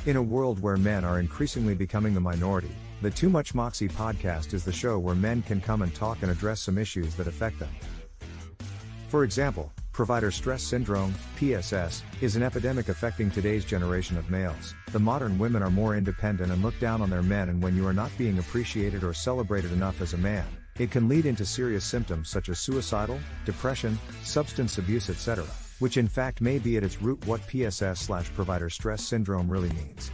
In a world where men are increasingly becoming the minority, the Too Much Moxie podcast is the show where men can come and talk and address some issues that affect them. For example, provider stress syndrome, PSS, is an epidemic affecting today's generation of males. The modern women are more independent and look down on their men, and when you are not being appreciated or celebrated enough as a man, it can lead into serious symptoms such as suicidal, depression, substance abuse, etc., which in fact may be at its root what PSS/provider stress syndrome really means.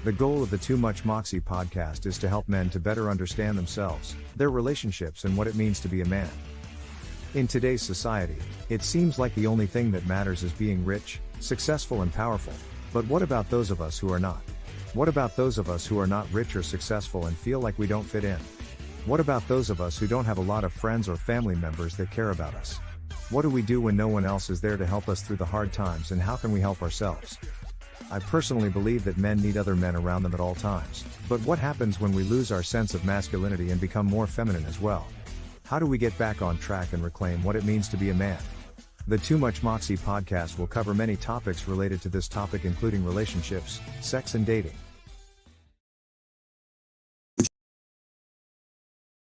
The goal of the Too Much Moxie podcast is to help men to better understand themselves, their relationships, and what it means to be a man. In today's society, it seems like the only thing that matters is being rich, successful, and powerful. But what about those of us who are not? What about those of us who are not rich or successful and feel like we don't fit in? What about those of us who don't have a lot of friends or family members that care about us? What do we do when no one else is there to help us through the hard times, and how can we help ourselves? I personally believe that men need other men around them at all times. But what happens when we lose our sense of masculinity and become more feminine as well? How do we get back on track and reclaim what it means to be a man? The Too Much Moxie podcast will cover many topics related to this topic, including relationships, sex, and dating.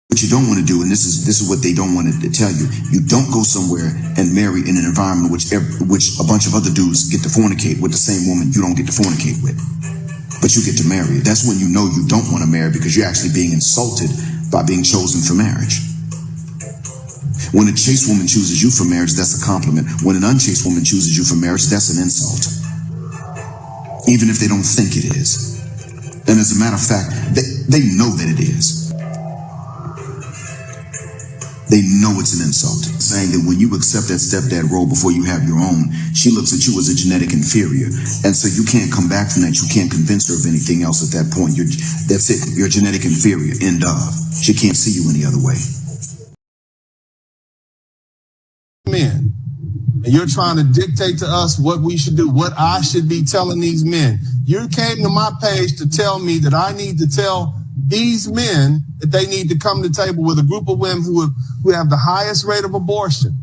What you don't want to do, and this is what they don't want to tell you, you don't go somewhere and marry in an environment which a bunch of other dudes get to fornicate with the same woman you don't get to fornicate with, but you get to marry. That's when you know you don't want to marry, because you're actually being insulted by being chosen for marriage. When a chaste woman chooses you for marriage, that's a compliment. When an unchaste woman chooses you for marriage, that's an insult, even if they don't think it is. And as a matter of fact, they know that it is. They know it's an insult, saying that when you accept that stepdad role before you have your own, she looks at you as a genetic inferior. And so you can't come back from that. You can't convince her of anything else at that point. That's it. You're genetic inferior. End of. She can't see you any other way. Men, and you're trying to dictate to us what we should do, what I should be telling these men. You came to my page to tell me that I need to tell these men that they need to come to the table with a group of women who have the highest rate of abortion,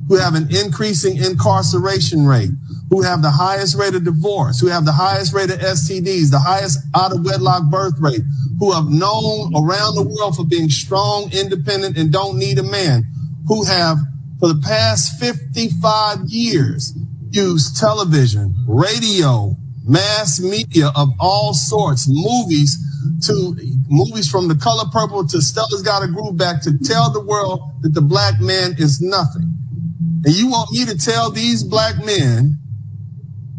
who have an increasing incarceration rate, who have the highest rate of divorce, who have the highest rate of STDs, the highest out-of-wedlock birth rate, who have known around the world for being strong, independent, and don't need a man, who have, for the past 55 years, used television, radio, mass media of all sorts, movies from The Color Purple to Stella's Got a Groove Back, to tell the world that the black man is nothing. And you want me to tell these black men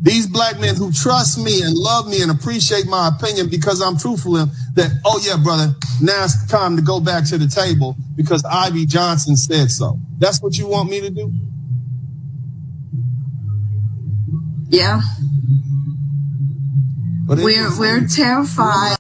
who trust me and love me and appreciate my opinion because I'm truthful, that, oh yeah, brother, now it's time to go back to the table because Ivy Johnson said so. That's what you want me to do? Yeah. We're terrified.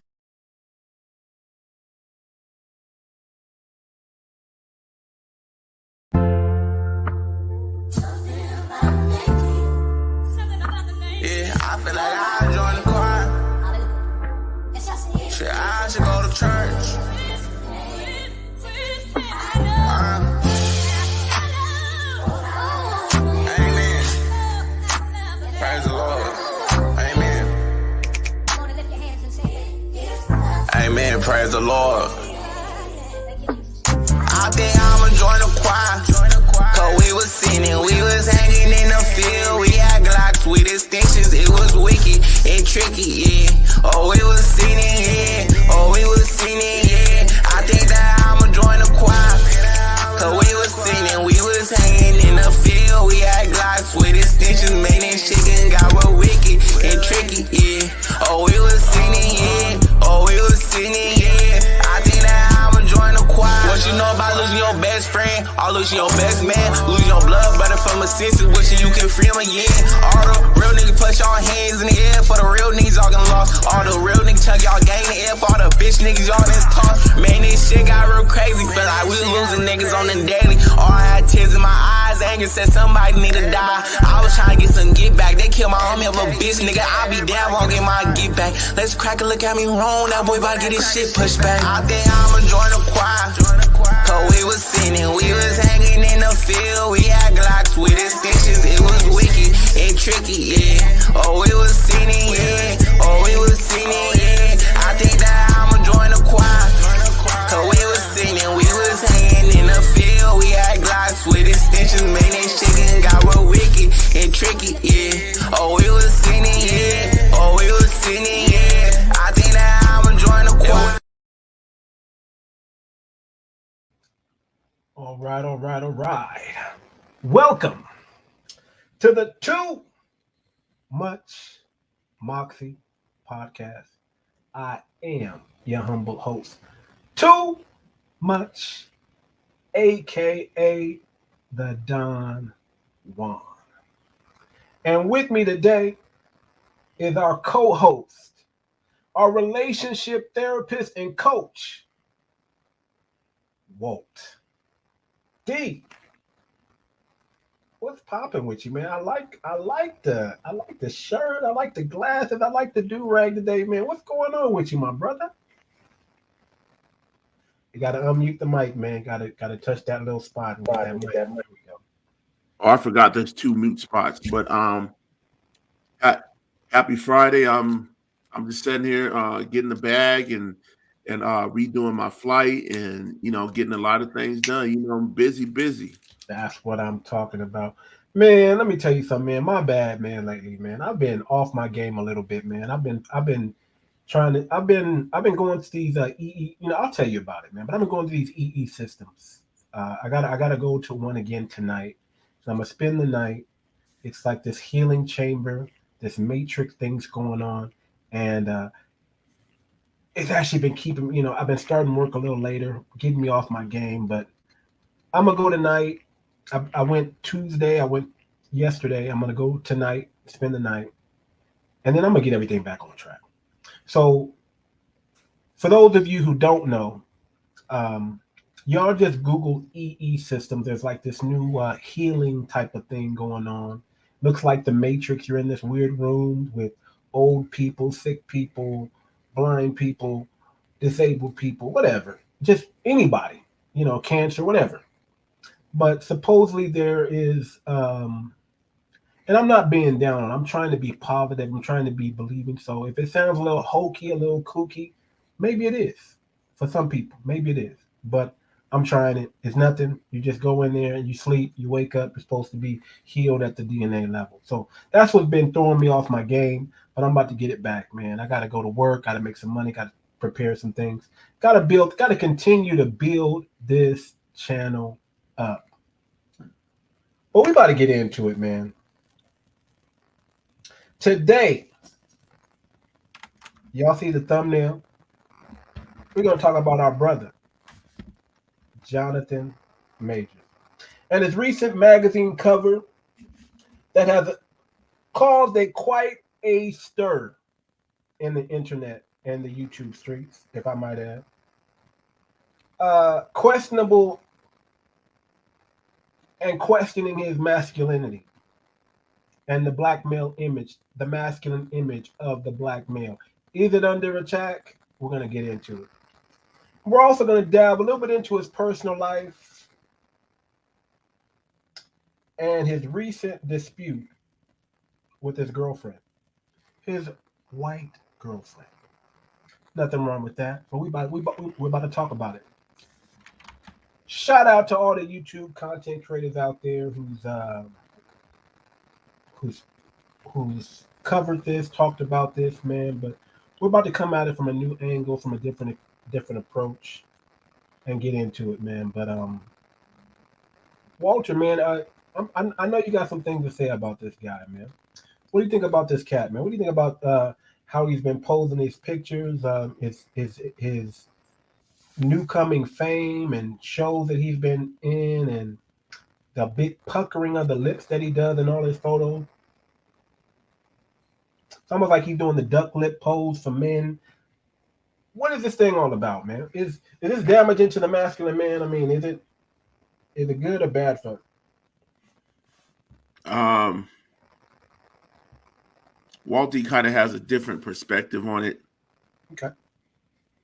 Amen, praise the Lord. I think I'ma join the choir. Cause we was sinning, we was hanging in the field. We had Glocks with extensions, it was wicked and tricky, yeah. Oh, we was sinning, yeah. Oh, we was sinning, yeah. I think that I'ma join the choir. Cause we was sinning, we was hanging in the field. We had Glocks with extensions, man, that chicken got real wicked and tricky, yeah. Oh, we was sinning, yeah. Oh, we was sinning, yeah. I think that I'ma join the choir. What you know about losing your best friend, or losing your best man, losing your blood brother from a sister, wishing you can free him again. All the real niggas put your hands in the air for the real niggas y'all get lost. All the real niggas tell y'all gang in the air for all the bitch niggas y'all that's tossed. Man, this shit got real crazy, feel like we losing niggas on the daily. All I had tears in my eyes, anger said somebody need to die. I was trying to get some get back, they killed my homie of a bitch, nigga. I be down, won't get my get back. Let's crack and look at me wrong, that boy about to get his shit pushed back. I think I'ma join the choir. Cause we was sinning, we was hanging in the field. We had Glocks with extensions, it was wicked and tricky, yeah. Oh, we was sinning, yeah. Oh, we was sinning, yeah. I think that I'ma join the choir. Cause we was sinning, we was hanging in the field. We had Glocks with extensions, made that chicken got real wicked and tricky, yeah. Oh, we was sinning, yeah. Oh, we was sinning, yeah. I think that I'ma join the choir. All right. Welcome to the Too Much Moxie podcast. I am your humble host, Too Much, aka the Don Juan. And with me today is our co-host, our relationship therapist and coach, Walt. D, what's popping with you, man? I like the shirt, I like the glasses, I like the do-rag today, man. What's going on with you, my brother? You gotta unmute the mic, man. Gotta touch that little spot. There we go. Oh, I forgot there's 2 mute spots, but happy Friday. I'm just sitting here getting the bag and redoing my flight and getting a lot of things done. I'm busy. That's what I'm talking about. Man, let me tell you something, man. My bad, man, lately, man. I've been off my game a little bit, man. I've been going to these EE, I'll tell you about it, man. But I've been going to these EE systems. I gotta go to one again tonight. So I'm gonna spend the night. It's like this healing chamber, this matrix things going on, and it's actually been keeping, I've been starting work a little later, getting me off my game, but I'm gonna go tonight. I went Tuesday, I went yesterday. I'm gonna go tonight, spend the night, and then I'm gonna get everything back on track. So for those of you who don't know, y'all just Google EE systems. There's like this new healing type of thing going on. Looks like the Matrix. You're in this weird room with old people, sick people, blind people, disabled people, whatever. Just anybody, cancer, whatever. But supposedly there is, and I'm not being down on it. I'm trying to be positive. I'm trying to be believing. So if it sounds a little hokey, a little kooky, maybe it is. For some people, maybe it is. But I'm trying it. It's nothing. You just go in there and you sleep. You wake up. You're supposed to be healed at the DNA level. So that's what's been throwing me off my game. But I'm about to get it back, man. I got to go to work. Got to make some money. Got to prepare some things. Got to continue to build this channel up. But we about to get into it, man. Today, y'all see the thumbnail? We're going to talk about our brother, Johnathan Major, and his recent magazine cover that has caused quite a stir in the internet and the YouTube streets, if I might add. Questionable and questioning his masculinity and the black male image, the masculine image of the black male. Is it under attack? We're going to get into it. We're also going to dive a little bit into his personal life and his recent dispute with his girlfriend, his white girlfriend. Nothing wrong with that, but we're about to talk about it. Shout out to all the YouTube content creators out there who's covered this, talked about this, man. But we're about to come at it from a new angle, from a different approach, and get into it, man. But Walter, man, I know you got some things to say about this guy, man. What do you think about this cat, man? What do you think about how he's been posing these pictures, his new coming fame and shows that he's been in, and the big puckering of the lips that he does in all his photos? It's almost like he's doing the duck lip pose for men. What is this thing all about, man? Is this damaging to the masculine man? I mean, is it good or bad for him? Walty kind of has a different perspective on it. Okay.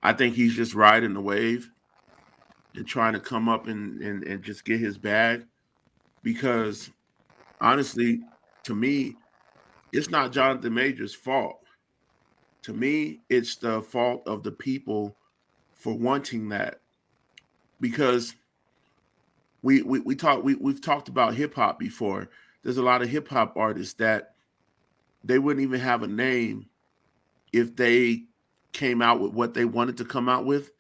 I think he's just riding the wave and trying to come up and just get his bag, because honestly, to me, it's not Johnathan Majors' fault. To me, it's the fault of the people for wanting that, because we've talked about hip hop before. There's a lot of hip hop artists that they wouldn't even have a name if they came out with what they wanted to come out with.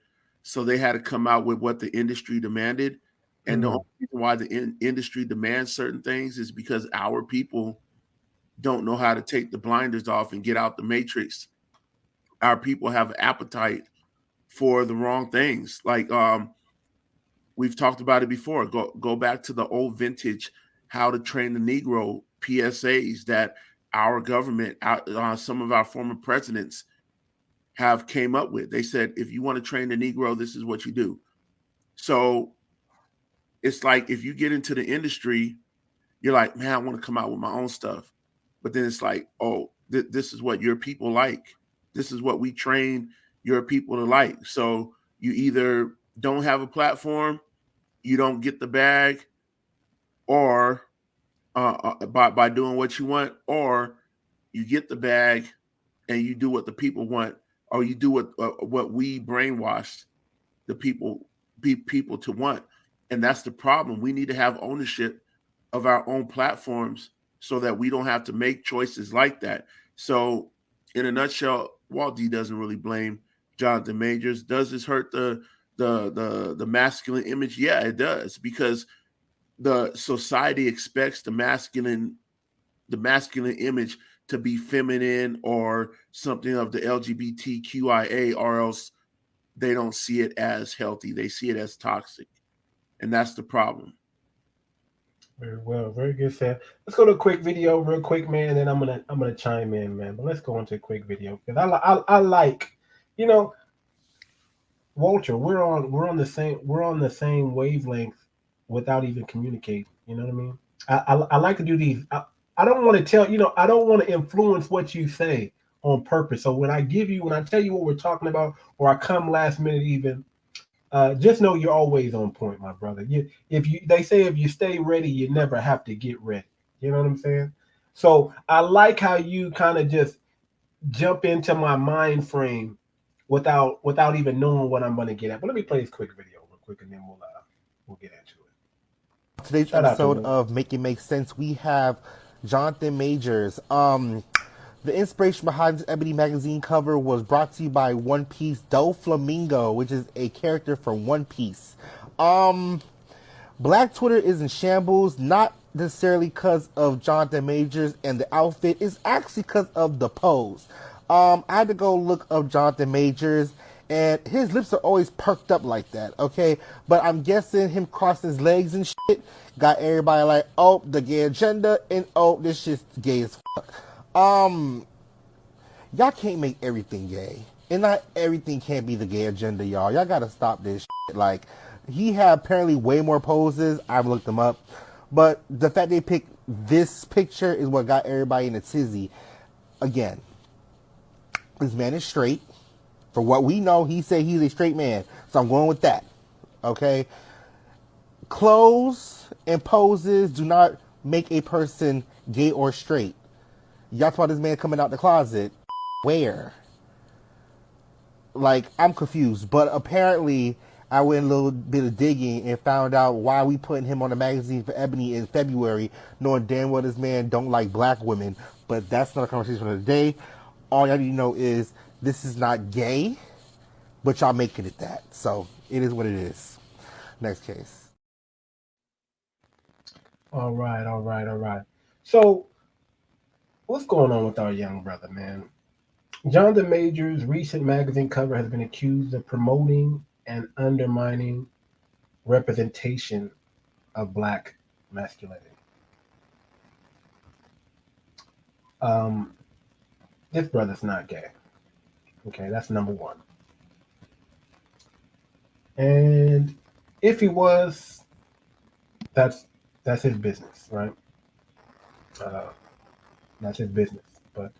So they had to come out with what the industry demanded. And the only reason why the industry demands certain things is because our people don't know how to take the blinders off and get out the matrix. Our people have an appetite for the wrong things. Like we've talked about it before. Go back to the old vintage How to Train the Negro PSAs that our government, some of our former presidents have came up with. They said, if you want to train the Negro, this is what you do. So it's like, if you get into the industry, you're like, man, I want to come out with my own stuff. But then it's like, oh, this is what your people like. This is what we train your people to like. So you either don't have a platform, you don't get the bag, or by doing what you want, or you get the bag and you do what the people want, or you do what we brainwashed the people to want. And that's the problem. We need to have ownership of our own platforms so that we don't have to make choices like that. So in a nutshell, Walt D doesn't really blame Johnathan Majors. Does this hurt the masculine image? Yeah, it does, because the society expects the masculine image to be feminine or something of the LGBTQIA, or else they don't see it as healthy. They see it as toxic. And that's the problem. Very well, very good, Sam. Let's go to a quick video, real quick, man, and then I'm gonna chime in, man. But let's go into a quick video, because I like, Walter. We're on the same wavelength without even communicating. You know what I mean? I like to do these. I don't want to tell I don't want to influence what you say on purpose. So when I tell you what we're talking about, or I come last minute even. Just know you're always on point, my brother. They say if you stay ready, you never have to get ready. You know what I'm saying? So I like how you kind of just jump into my mind frame without even knowing what I'm going to get at. But let me play this quick video real quick, and then we'll get into it. Today's episode of Make It Make Sense, we have Johnathan Majors. The inspiration behind this Ebony Magazine cover was brought to you by One Piece Doflamingo, which is a character from One Piece. Black Twitter is in shambles, not necessarily because of Johnathan Majors and the outfit. It's actually because of the pose. I had to go look up Johnathan Majors, and his lips are always perked up like that, okay? But I'm guessing him crossing his legs and shit got everybody like, oh, the gay agenda, and oh, this shit's gay as fuck. Y'all can't make everything gay, and not everything can't be the gay agenda, y'all. Y'all gotta stop this shit. Like, he had apparently way more poses. I've looked them up, but the fact they picked this picture is what got everybody in a tizzy. Again, this man is straight. For what we know, he said he's a straight man, so I'm going with that. Okay, clothes and poses do not make a person gay or straight. Y'all talk about this man coming out the closet. Where? Like, I'm confused. But apparently, I went a little bit of digging and found out why we putting him on the magazine for Ebony in February, knowing damn well this man don't like black women. But that's not a conversation for the day. All y'all need to know is this is not gay, but y'all making it that. So, it is what it is. Next case. All right. So, what's going on with our young brother, man? Johnathan Majors' recent magazine cover has been accused of promoting and undermining representation of Black masculinity. This brother's not gay. Okay, that's number one. And if he was, that's his business, right? That's his business. But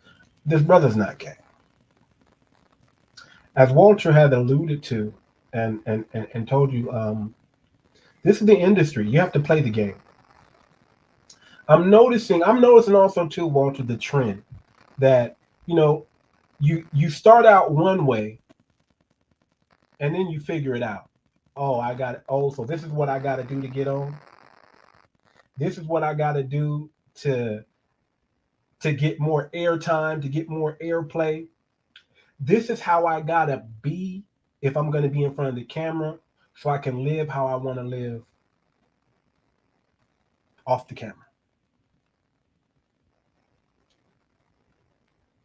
this brother's not gay. As Walter had alluded to and told you, this is the industry. You have to play the game. I'm noticing also too, Walter, the trend that, you start out one way and then you figure it out. Oh, I got it. Oh, so this is what I got to do to get on. This is what I got to do to get more airtime, to get more airplay. This is how I got to be if I'm going to be in front of the camera so I can live how I want to live off the camera.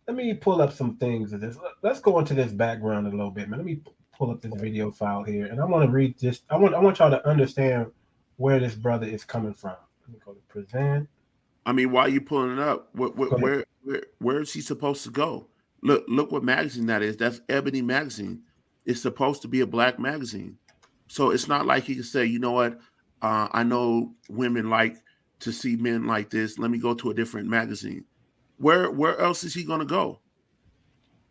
Let me pull up some things of this. Let's go into this background a little bit, man. Let me pull up this video file here, and I want to read this. I want y'all to understand where this brother is coming from. Let me go to present. I mean, why are you pulling it up? Where is he supposed to go? Look what magazine that is. That's Ebony Magazine. It's supposed to be a black magazine. So it's not like he can say, you know what? I know women like to see men like this. Let me go to a different magazine. Where else is he going to go?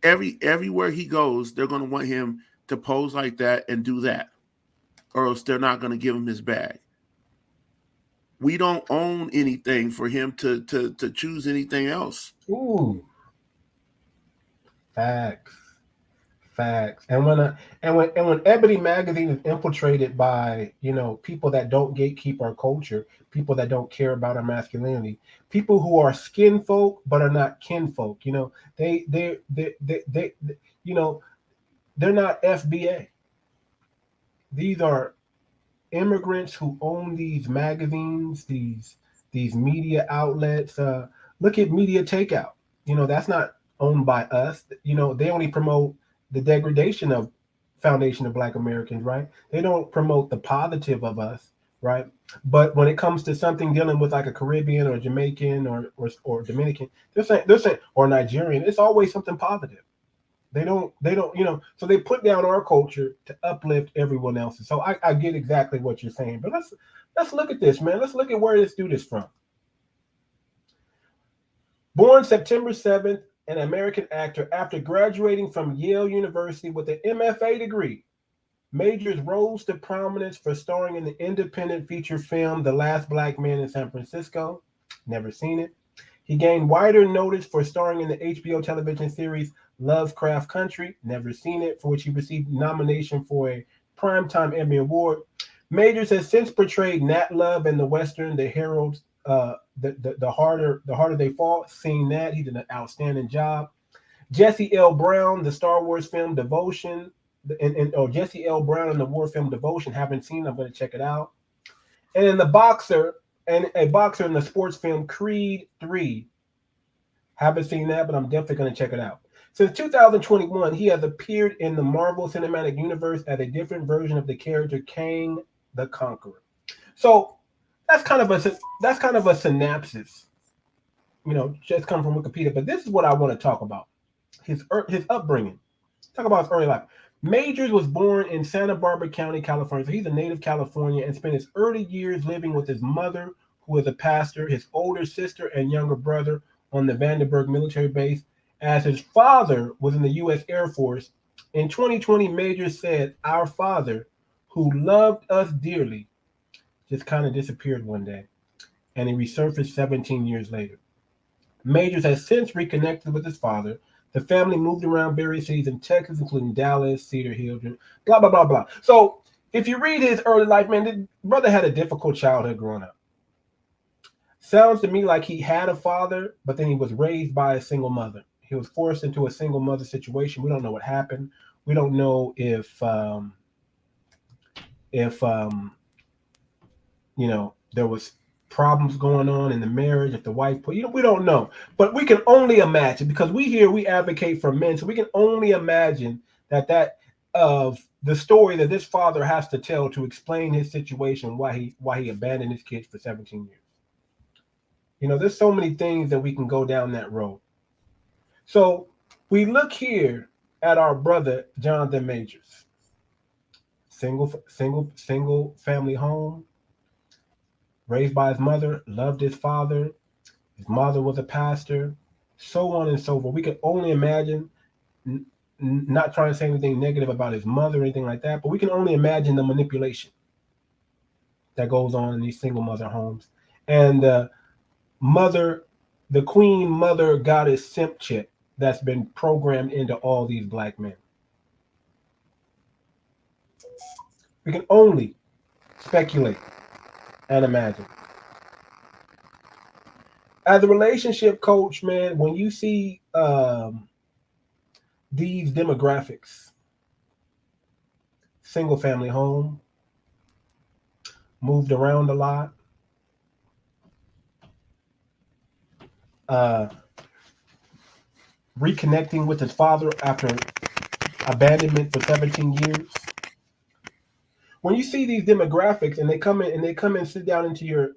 Everywhere he goes, they're going to want him to pose like that and do that, or else they're not going to give him his bag. We don't own anything for him to choose anything else. Ooh, facts. And when Ebony Magazine is infiltrated by people that don't gatekeep our culture, people that don't care about our masculinity, people who are skin folk but are not kin folk, they're not FBA. These are immigrants who own these magazines, these media outlets. Look at Media Takeout. That's not owned by us. They only promote the degradation of foundation of Black Americans, right? They don't promote the positive of us, right? But when it comes to something dealing with like a Caribbean or Jamaican or Dominican, they're saying or Nigerian, it's always something positive. They don't, so they put down our culture to uplift everyone else's. So I get exactly what you're saying, but let's look at this, man. Let's look at where this dude is from. Born September 7th, an American actor, after graduating from Yale University with an MFA degree, Majors rose to prominence for starring in the independent feature film The Last Black Man in San Francisco. Never seen it. He gained wider notice for starring in the HBO television series Lovecraft Country. Never seen it, for which he received nomination for a Primetime Emmy Award. Majors has since portrayed Nat Love in the Western The Heralds, the harder they fall. Seen that. He did an outstanding job. Jesse L. Brown, the Star Wars film Devotion, Jesse L. Brown in the war film Devotion. Haven't seen it. I'm going to check it out. And in a boxer in the sports film Creed 3. Haven't seen that, but I'm definitely going to check it out. Since 2021, he has appeared in the Marvel Cinematic Universe as a different version of the character Kang the Conqueror. So that's kind of a synopsis, just come from Wikipedia. But this is what I want to talk about: his upbringing. Talk about his early life. Majors was born in Santa Barbara County, California. So he's a native California and spent his early years living with his mother, who was a pastor, his older sister and younger brother on the Vandenberg military base, as his father was in the U.S. Air Force. In 2020, Majors said, "Our father, who loved us dearly, just kind of disappeared one day, and he resurfaced 17 years later." Majors has since reconnected with his father. The family moved around various cities in Texas, including Dallas, Cedar Hill, blah, blah, blah, blah. So if you read his early life, man, the brother had a difficult childhood growing up. Sounds to me like he had a father, but then he was raised by a single mother. He was forced into a single mother situation. We don't know what happened. We don't know if there was problems going on in the marriage, if the wife put, we don't know. But we can only imagine, because we advocate for men, so we can only imagine that of the story that this father has to tell to explain his situation, why he abandoned his kids for 17 years. There's so many things that we can go down that road. So we look here at our brother Johnathan Majors. Single family home, raised by his mother, loved his father. His mother was a pastor, so on and so forth. We can only imagine, not trying to say anything negative about his mother or anything like that, but we can only imagine the manipulation that goes on in these single mother homes. And the queen mother goddess simp chick that's been programmed into all these black men. We can only speculate and imagine. As a relationship coach, man, when you see these demographics, single family home, moved around a lot, reconnecting with his father after abandonment for 17 years. When you see these demographics and they come and sit down into your,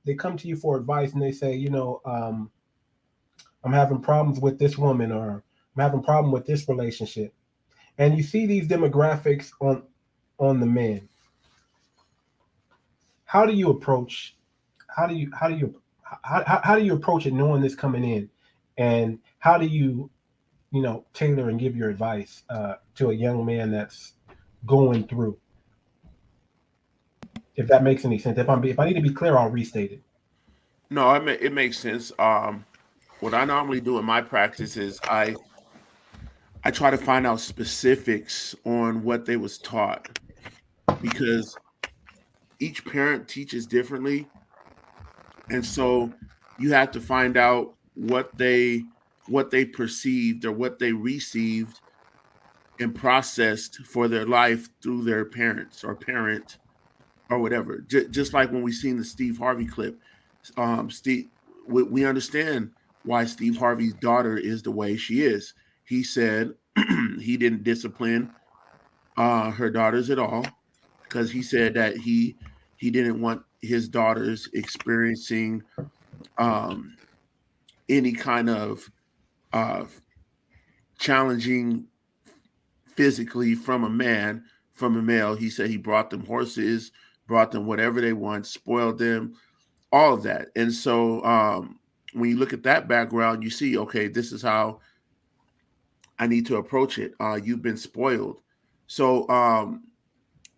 they come to you for advice and they say, I'm having problems with this woman, or I'm having a problem with this relationship. And you see these demographics on the men. How do you approach it knowing this coming in? And how do you, tailor and give your advice to a young man that's going through? If that makes any sense. If I need to be clear, I'll restate it. No, it makes sense. What I normally do in my practice is I try to find out specifics on what they was taught, because each parent teaches differently, and so you have to find out what they perceived or what they received and processed for their life through their parents or parent or whatever. Just like when we seen the Steve Harvey clip, we understand why Steve Harvey's daughter is the way she is. He said he didn't discipline her daughters at all, because he said that he didn't want his daughters experiencing any kind of challenging physically from a male. He said he brought them horses, brought them whatever they want, spoiled them, all of that. And so when you look at that background, you see, okay, this is how I need to approach it. You've been spoiled. So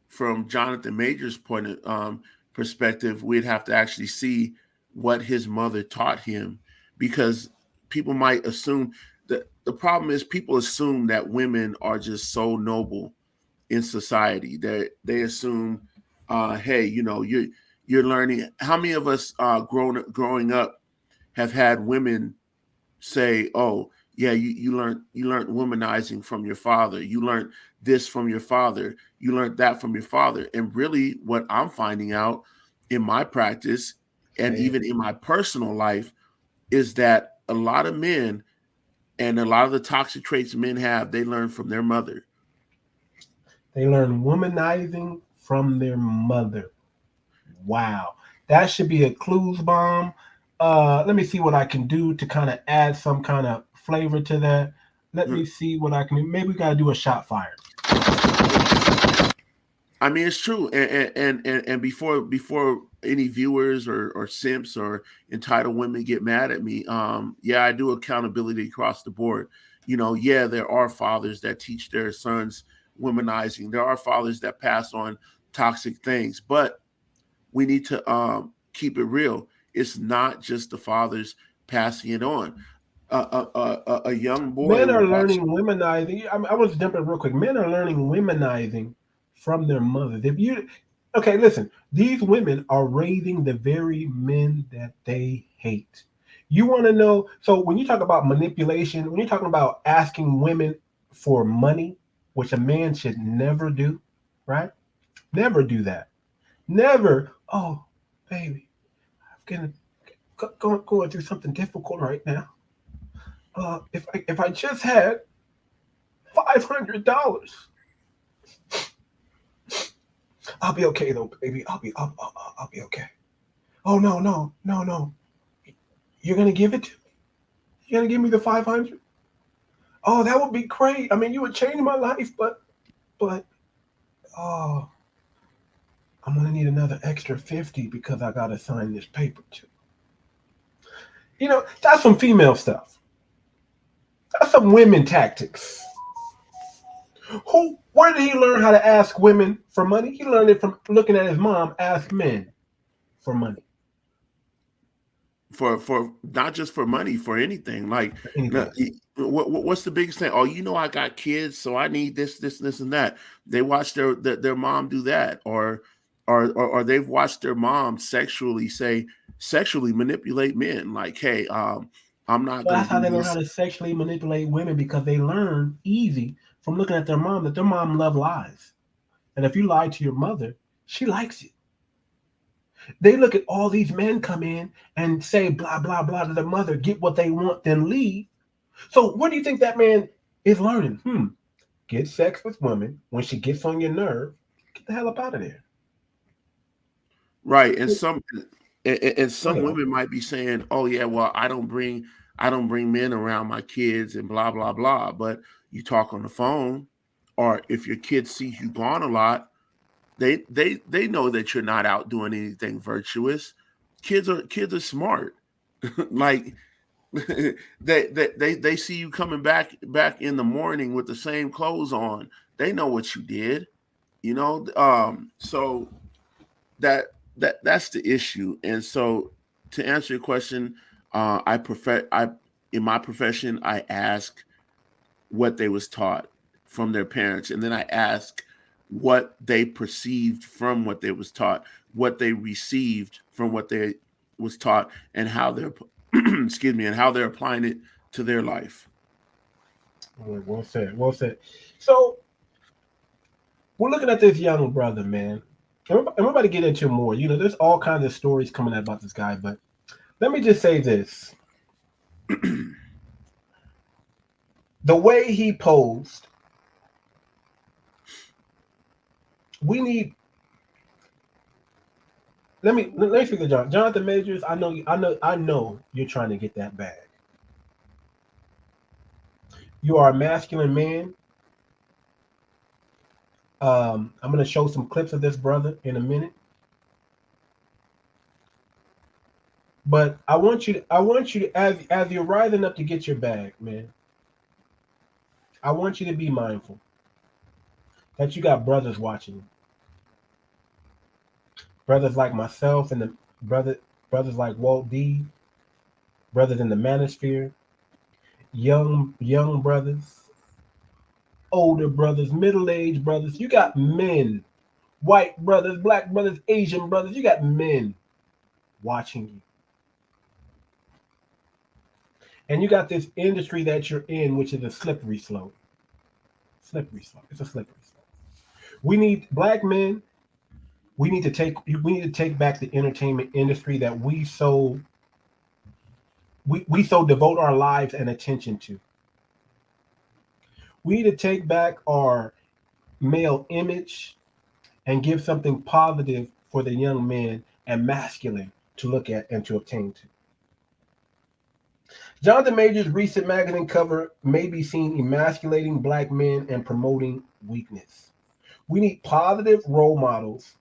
from Johnathan Major's point of perspective, we'd have to actually see what his mother taught him, because people might assume that the problem is people assume that women are just so noble in society that they assume, hey, you're learning. How many of us growing up have had women say, oh, yeah, you learned womanizing from your father. You learned this from your father. You learned that from your father. And really what I'm finding out in my practice and even in my personal life is that a lot of men and a lot of the toxic traits men have, they learn from their mother. They learn womanizing from their mother. Wow. That should be a clues bomb. Let me see what I can do to kind of add some kind of flavor to that. Let me see what I can do. Maybe we got to do a shot fire. I mean, it's true. And before any viewers or simps or entitled women get mad at me, yeah, I do accountability across the board. Yeah, there are fathers that teach their sons womanizing. There are fathers that pass on toxic things, but we need to keep it real. It's not just the fathers passing it on. A young boy. Men are learning womanizing. I was jumping real quick. Men are learning womanizing from their mothers. Okay, listen. These women are raising the very men that they hate. You want to know? So when you talk about manipulation, when you're talking about asking women for money, which a man should never do, right? Never do that. Never. Oh, baby, I'm going through something difficult right now. If I just had $500, I'll be okay though, baby. I'll be okay. Oh no. You're gonna give it to me? You're gonna give me the 500? Oh, that would be great. I mean, you would change my life, but oh, I'm gonna need another extra 50 because I gotta sign this paper too. That's some female stuff. That's some women tactics. Where did he learn how to ask women for money? He learned it from looking at his mom ask men for money. for not just for money, for anything. Like, what's the biggest thing? Oh, I got kids, so I need this, and that. They watch their mom do that, or they've watched their mom sexually manipulate men. Like, hey, I'm not. Well, that's how they learn how to sexually manipulate women, because they learn easy from looking at their mom that their mom loved lies, and if you lie to your mother, she likes it. They look at all these men come in and say blah, blah, blah to their mother, get what they want, then leave. So what do you think that man is learning? Get sex with women. When she gets on your nerve, get the hell up out of there. Right. And some women might be saying, oh yeah, well, I don't bring men around my kids and blah, blah, blah. But you talk on the phone, or if your kid sees you gone a lot, they know that you're not out doing anything virtuous. Kids are smart. Like they see you coming back in the morning with the same clothes on. They know what you did, so that's the issue. And so, to answer your question, in my profession, I ask what they was taught from their parents, and then I ask what they perceived from what they was taught, what they received from what they was taught, and how they're and how they're applying it to their life. Well said. So we're looking at this young brother, man. And we're about to get into more. There's all kinds of stories coming out about this guy, but let me just say this. The way he posed, we need. Let me speak to Johnathan Majors. I know you're trying to get that bag. You are a masculine man. I'm going to show some clips of this brother in a minute. But I want you to, as you're rising up to get your bag, man, I want you to be mindful that you got brothers watching you. Brothers like myself and the brothers like Walt D, brothers in the manosphere, young brothers, older brothers, middle-aged brothers. You got men, white brothers, black brothers, Asian brothers. You got men watching you. And you got this industry that you're in, which is a slippery slope. It's a slippery slope. We need black men. We need to take back the entertainment industry that we so devote our lives and attention to. We need to take back our male image and give something positive for the young men and masculine to look at and to obtain to. Johnathan Majors' recent magazine cover may be seen emasculating black men and promoting weakness. We need positive role models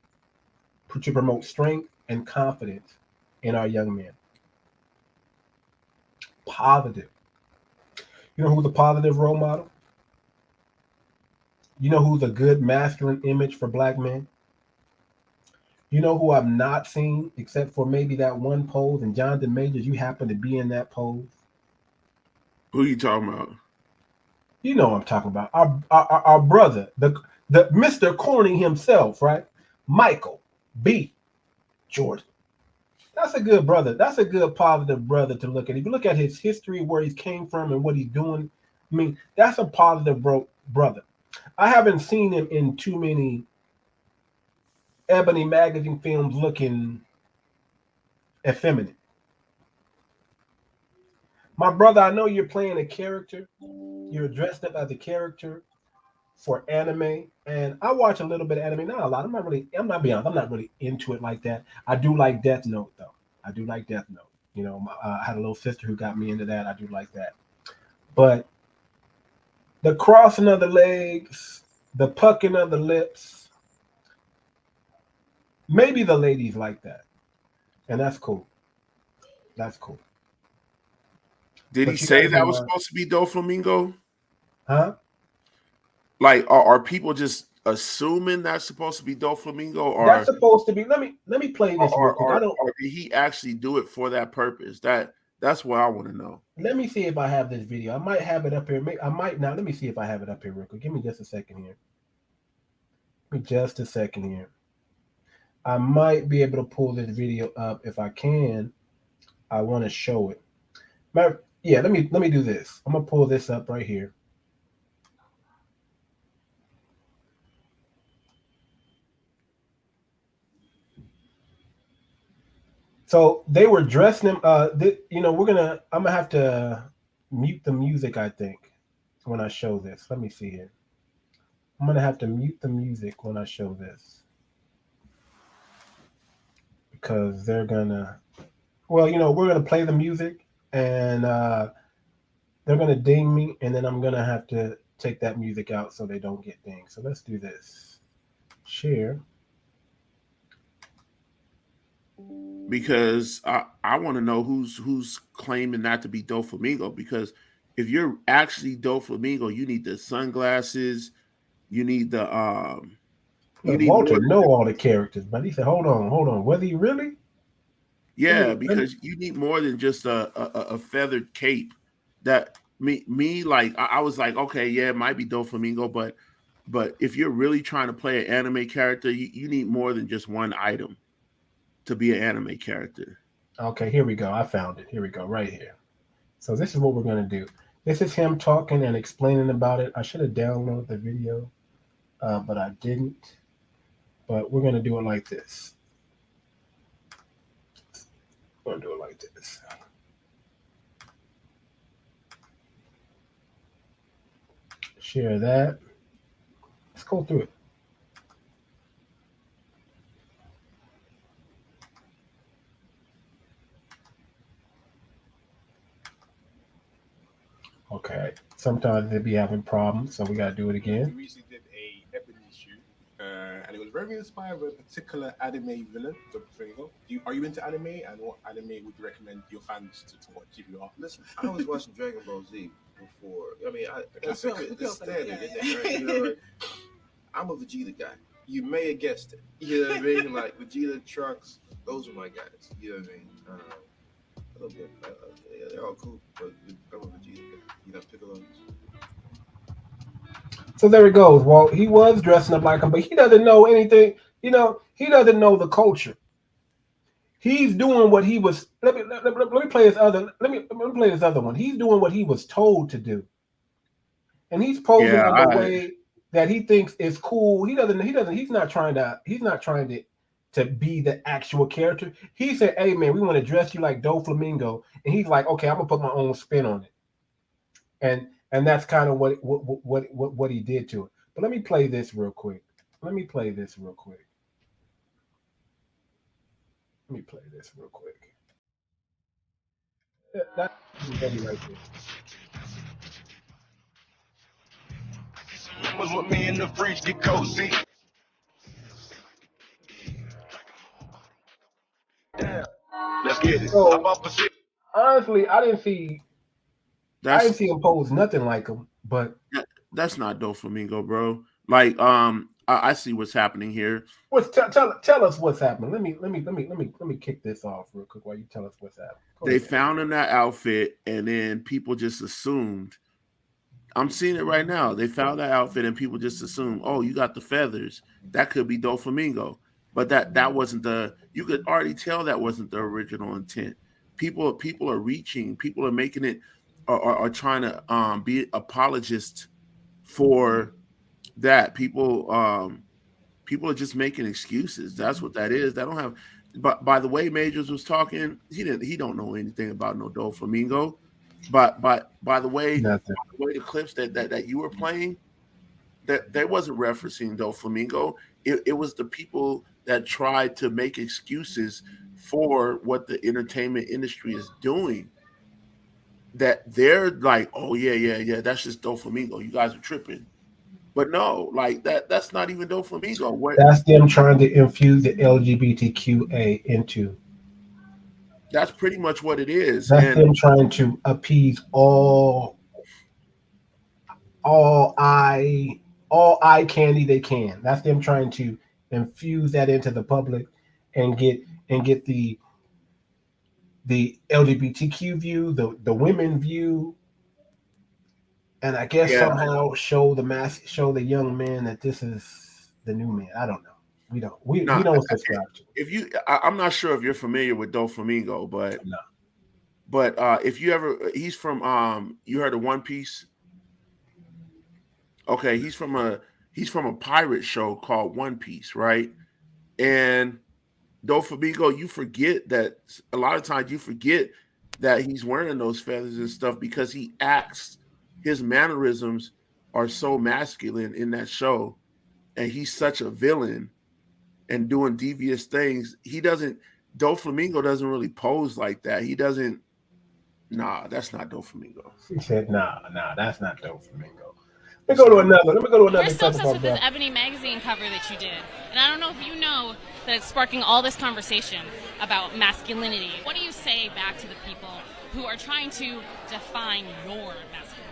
to promote strength and confidence in our young men. Positive. You know who's a positive role model? You know who's a good masculine image for black men? You know who I've not seen except for maybe that one pose, and Johnathan Majors, you happen to be in that pose? Who are you talking about? You know what I'm talking about. Our brother, the Mr. Corny himself, right? Michael B. Jordan. That's a good brother. That's a good positive brother to look at. If you look at his history, where he came from and what he's doing, I mean, that's a positive brother. I haven't seen him in too many Ebony Magazine films looking effeminate. My brother, I know you're playing a character. You're dressed up as a character for anime, and I watch a little bit of anime, not a lot. I'm not really into it like that. I do like Death Note, though. You know, I had a little sister who got me into that. I do like that. But the crossing of the legs, the pucking of the lips, maybe the ladies like that, and that's cool. That's cool. Did he say that was supposed to be Doflamingo? Huh? Like, are people just assuming that's supposed to be Doflamingo, or That's supposed to be. Let me play this real quick. Or did he actually do it for that purpose? That's what I want to know. Let me see if I have this video. I might have it up here. I might not. Let me see if I have it up here real quick. Give me just a second here. Give me just a second here. I might be able to pull this video up. If I can, I want to show it. Yeah, let me do this. I'm gonna pull this up right here. So they were dressing him. I'm gonna have to mute the music, I think, when I show this. Let me see here. I'm gonna have to mute the music when I show this because they're gonna. Well, we're gonna play the music and they're gonna ding me, and then I'm gonna have to take that music out so they don't get dinged. So let's do this. Share. Because I want to know who's claiming not to be Doflamingo. Because if you're actually Doflamingo, you need the sunglasses, you need the Walter know all the characters, but he said, "Hold on, whether he really?" Yeah, because you need more than just a feathered cape. That me like I was like, okay, yeah, it might be Doflamingo, but if you're really trying to play an anime character, you need more than just one item to be an anime character. Okay, here we go. I found it. Here we go, right here. So this is what we're going to do. This is him talking and explaining about it. I should have downloaded the video, but I didn't. But we're going to do it like this. We're going to do it like this. Share that. Let's go through it. Okay. Sometimes they be having problems, so we got to do it again. We recently did a Ebony shoot, and it was very inspired by a particular anime villain, Doflamingo. Are you into anime, and what anime would you recommend your fans to watch if you are? Listen, I was watching Dragon Ball Z before. I mean, it's standard, isn't it? Right? I'm a Vegeta guy. You may have guessed it. You know what I mean? Like Vegeta, Trunks, those are my guys. You know what I mean? A little bit. They're all cool, but I'm a Vegeta guy. Piccolo. So there it goes. Well, he was dressing up like him, but he doesn't know anything. He doesn't know the culture. He's doing what he was. Let me play this other. Let me play this other one. He's doing what he was told to do, and he's posing in a way that he thinks is cool. He's not trying to be the actual character. He said, "Hey man, we want to dress you like Doflamingo," and he's like, "Okay, I'm gonna put my own spin on it," and that's kind of what he did to it. But let me play this real quick. Let me play this real quick. That's ready right there. Was with me in the fridge, get cozy. Damn. Let's get it. So, honestly, I didn't see him pose nothing like him, but that's not Doflamingo, bro. Like, I see what's happening here. Tell us what's happening. Let me kick this off real quick while you tell us what's happening. They found him that outfit, and then people just assumed. I'm seeing it right now. They found that outfit, and people just assumed, oh, you got the feathers. That could be Doflamingo. But that wasn't you could already tell that wasn't the original intent. People are reaching. People are making it, are trying to be apologists for that. People are just making excuses. That's what that is. They don't have. But by the way, Majors was talking, he don't know anything about no Doflamingo. But by the way, the clips that you were playing, that they wasn't referencing Doflamingo. It was the people that tried to make excuses for what the entertainment industry is doing. That they're like, oh yeah, that's just Doflamingo. You guys are tripping. But no, like that's not even Doflamingo. That's them trying to infuse the LGBTQA into. That's pretty much what it is. That's them trying to appease all all eye candy they can. That's them trying to infuse that into the public and get the LGBTQ view, the women view, and I guess somehow show the young men that this is the new man. I don't know. We don't subscribe to it. I'm not sure if you're familiar with Doflamingo, but No. But if you ever, he's from you heard of One Piece? Okay, he's from a pirate show called One Piece, right? And Doflamingo, you forget that a lot of times you forget that he's wearing those feathers and stuff because he acts, his mannerisms are so masculine in that show, and he's such a villain and doing devious things. Doflamingo doesn't really pose like that. He doesn't. Nah, that's not Doflamingo. He said, nah, that's not Doflamingo. Let me go to another. You're so obsessed with this Ebony Magazine cover that you did. And I don't know if you know that it's sparking all this conversation about masculinity. What do you say back to the people who are trying to define your masculinity?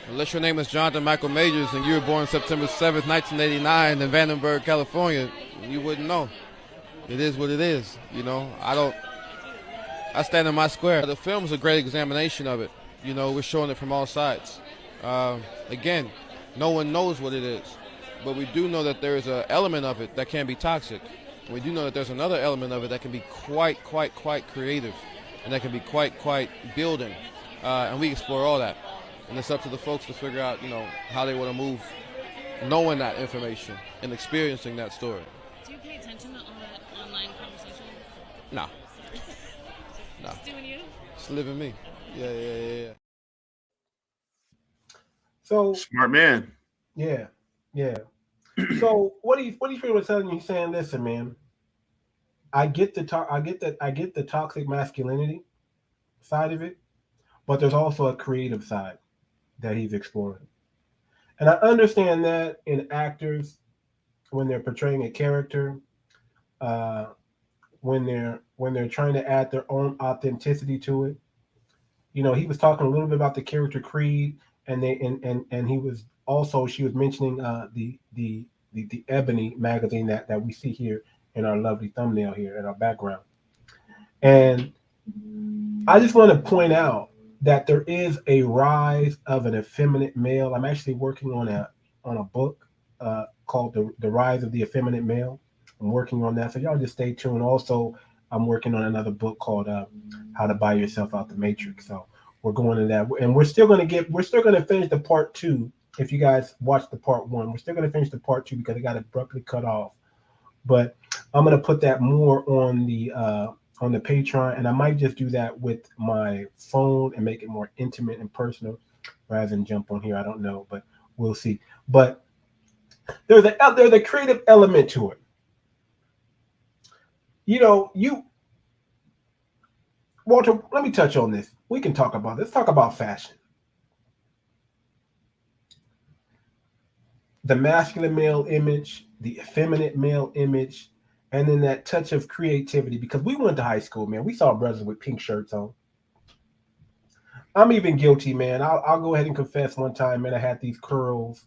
Unless your name is Johnathan Michael Majors and you were born September 7th, 1989 in Vandenberg, California, you wouldn't know. It is what it is, you know. I stand in my square. The film is a great examination of it. You know, we're showing it from all sides. Again, no one knows what it is, but we do know that there is an element of it that can be toxic. We do know that there's another element of it that can be quite creative, and that can be quite building, and we explore all that. And it's up to the folks to figure out, you know, how they want to move, knowing that information and experiencing that story. Do you pay attention to all that online conversation? No. No. Just doing you? Just living me. Yeah. So smart man. Yeah. So what do you feel about telling you? Saying, listen, man, I get the toxic masculinity side of it, but there's also a creative side that he's exploring, and I understand that in actors when they're portraying a character, when they're trying to add their own authenticity to it. You know, he was talking a little bit about the character Creed, and he was also, she was mentioning the Ebony Magazine that we see here in our lovely thumbnail here in our background. And I just want to point out that there is a rise of an effeminate male. I'm actually working on a book called The Rise of the Effeminate Male. I'm working on that, so y'all just stay tuned. Also, I'm working on another book called How to Buy Yourself Out the Matrix. So we're going to that, and we're still going to finish the part 2. If you guys watched the part 1, we're still going to finish the part 2 because it got abruptly cut off. But I'm going to put that more on the Patreon, and I might just do that with my phone and make it more intimate and personal rather than jump on here. I don't know, but we'll see. But there's a creative element to it. You know, Walter, let me touch on this. We can talk about this. Let's talk about fashion. The masculine male image, the effeminate male image, and then that touch of creativity. Because we went to high school, man. We saw brothers with pink shirts on. I'm even guilty, man. I'll go ahead and confess one time, man, I had these curls,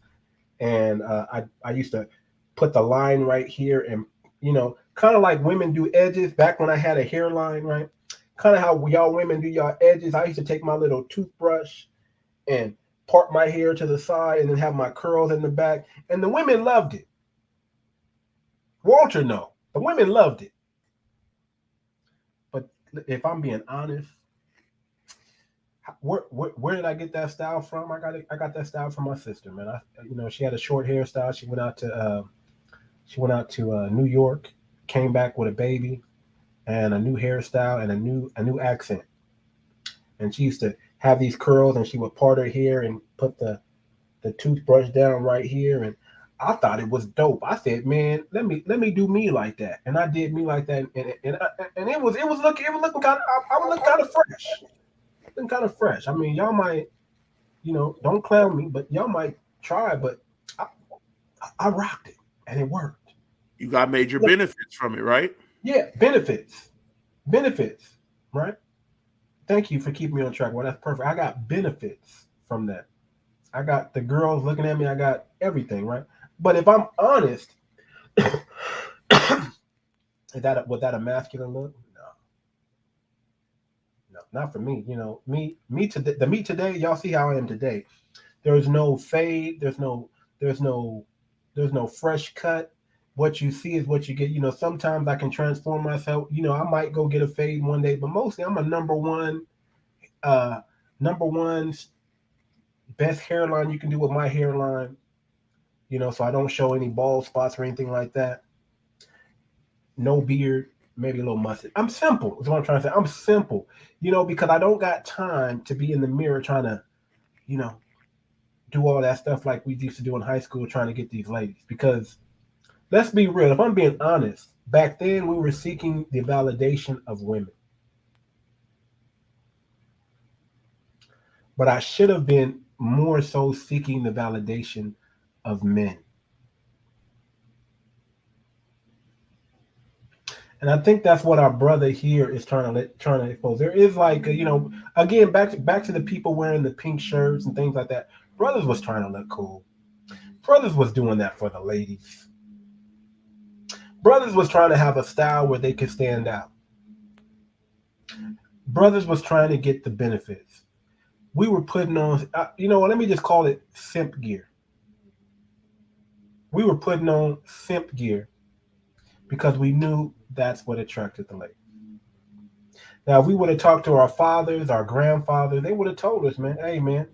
and I used to put the line right here, and, you know, kind of like women do edges back when I had a hairline, right? Kind of how y'all women do y'all edges. I used to take my little toothbrush and part my hair to the side and then have my curls in the back. And the women loved it. Walter, no. The women loved it. But if I'm being honest, where did I get that style from? I got that style from my sister, man. She had a short hairstyle. She went out to New York, came back with a baby and a new hairstyle and a new accent. And she used to have these curls, and she would part her hair and put the toothbrush down right here. And I thought it was dope. I said, man, let me do me like that. And I did me like that, and it was looking kind of, I would look kind of fresh. Looking kind of fresh. I mean, y'all might, don't clown me, but y'all might try, but I rocked it and it worked. You got major benefits from it, right? Yeah, benefits, right? Thank you for keeping me on track. Well, that's perfect. I got benefits from that. I got the girls looking at me. I got everything, right? But if I'm honest, is was that a masculine look? No, not for me. You know, me today. The me today. Y'all see how I am today. There's no fade. There's no fresh cut. What you see is what you get. You know, sometimes I can transform myself. You know, I might go get a fade one day, but mostly I'm a number one best hairline you can do with my hairline. You know, so I don't show any bald spots or anything like that. No beard, maybe a little mustache. I'm simple, is what I'm trying to say. I'm simple, you know, because I don't got time to be in the mirror trying to, you know, do all that stuff like we used to do in high school trying to get these ladies. Because let's be real, if I'm being honest, back then we were seeking the validation of women. But I should have been more so seeking the validation of men. And I think that's what our brother here is trying to expose. There is like, you know, again, back to the people wearing the pink shirts and things like that. Brothers was trying to look cool. Brothers was doing that for the ladies. Brothers was trying to have a style where they could stand out. Brothers was trying to get the benefits. We were putting on, you know what, let me just call it simp gear. We were putting on simp gear because we knew that's what attracted the ladies. Now, if we would have talked to our fathers, our grandfathers, they would have told us, man, hey, man,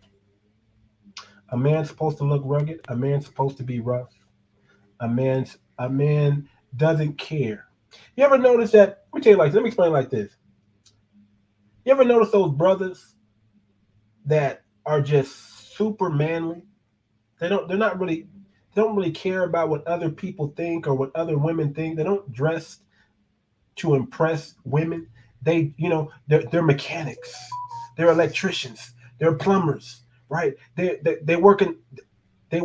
a man's supposed to look rugged. A man's supposed to be rough. A man doesn't care. You ever notice that? Let me explain it like this. You ever notice those brothers that are just super manly? They don't really care about what other people think or what other women think. They don't dress to impress women. They're mechanics. They're electricians. They're plumbers, right? They work in the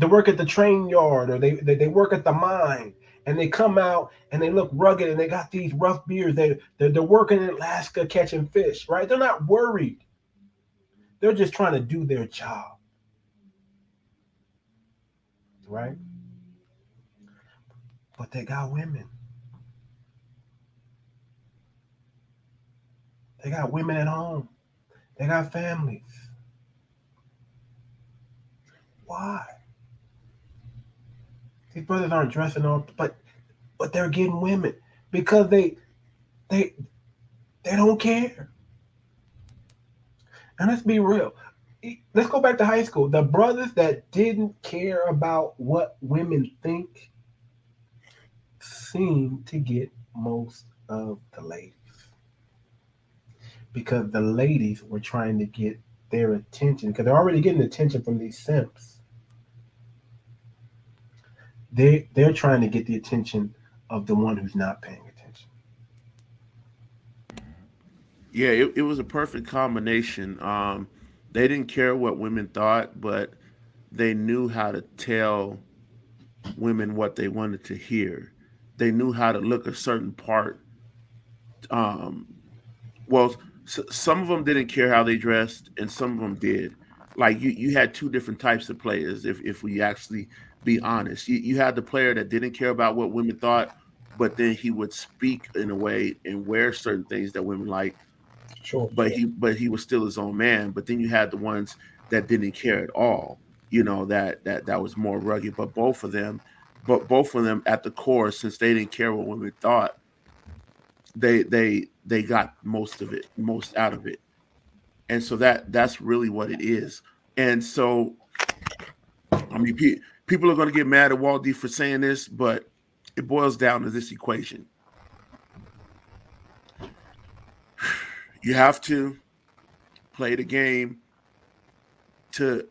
work at the train yard, or they work at the mine, and they come out and they look rugged and they got these rough beards. They're working in Alaska catching fish, right? They're not worried. They're just trying to do their job, right? But they got women. They got women at home. They got families. Why? These brothers aren't dressing up, but they're getting women because they don't care. And let's be real. Let's go back to high school. The brothers that didn't care about what women think seem to get most of the ladies. Because the ladies were trying to get their attention, because they're already getting attention from these simps. They're trying to get the attention of the one who's not paying attention. Yeah, it was a perfect combination. They didn't care what women thought, but they knew how to tell women what they wanted to hear. They knew how to look a certain part. Well, some of them didn't care how they dressed, and some of them did. Like you had two different types of players. If we actually be honest, you had the player that didn't care about what women thought, but then he would speak in a way and wear certain things that women like. Sure. But he was still his own man. But then you had the ones that didn't care at all. You know, that was more rugged. But both of them at the core, since they didn't care what women thought, they got most out of it. And so that's really what it is. And so, I mean, people are going to get mad at Walt D for saying this, but it boils down to this equation. You have to play the game to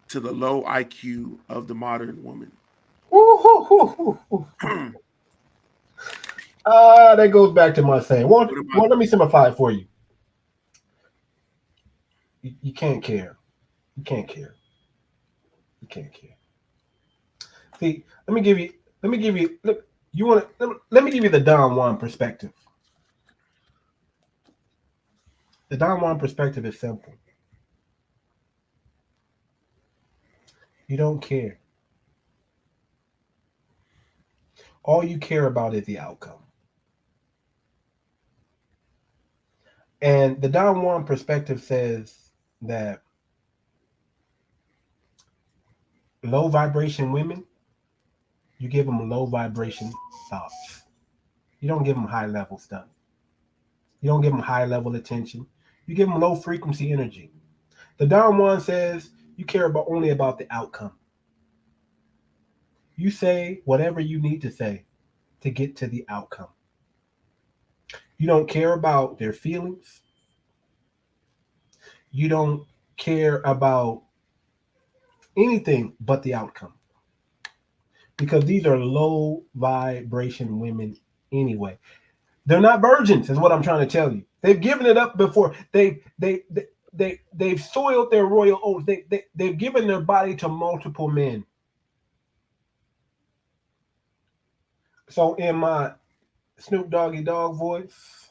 the low IQ of the modern woman. That goes back to my saying. Well, let me simplify it for you. You can't care. You can't care. You can't care. See, let me give you. Look, let me give you the Don Juan perspective. The Don Juan perspective is simple. You don't care. All you care about is the outcome. And the Don Juan perspective says that low vibration women, you give them low vibration thoughts. You don't give them high level stuff. You don't give them high level attention. You give them low frequency energy. The Don Juan says you care only about the outcome. You say whatever you need to say to get to the outcome. You don't care about their feelings. You don't care about anything but the outcome. Because these are low vibration women anyway. They're not virgins, is what I'm trying to tell you. They've given it up before. They've soiled their royal oats. They've given their body to multiple men. So in my Snoop Doggy Dogg voice,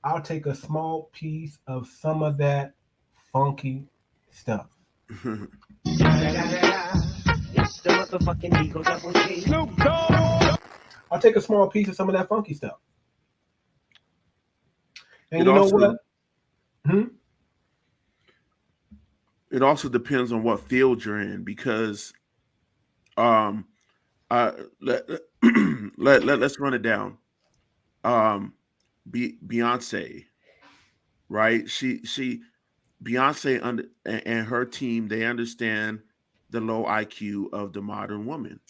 I'll take a small piece of some of that funky stuff. It's the motherfucking Eagle Double G. Snoop Dogg. I'll take a small piece of some of that funky stuff. And It you know also- what? It also depends on what field you're in, because let's run it down. Beyonce, right? She Beyonce and her team, they understand the low IQ of the modern woman.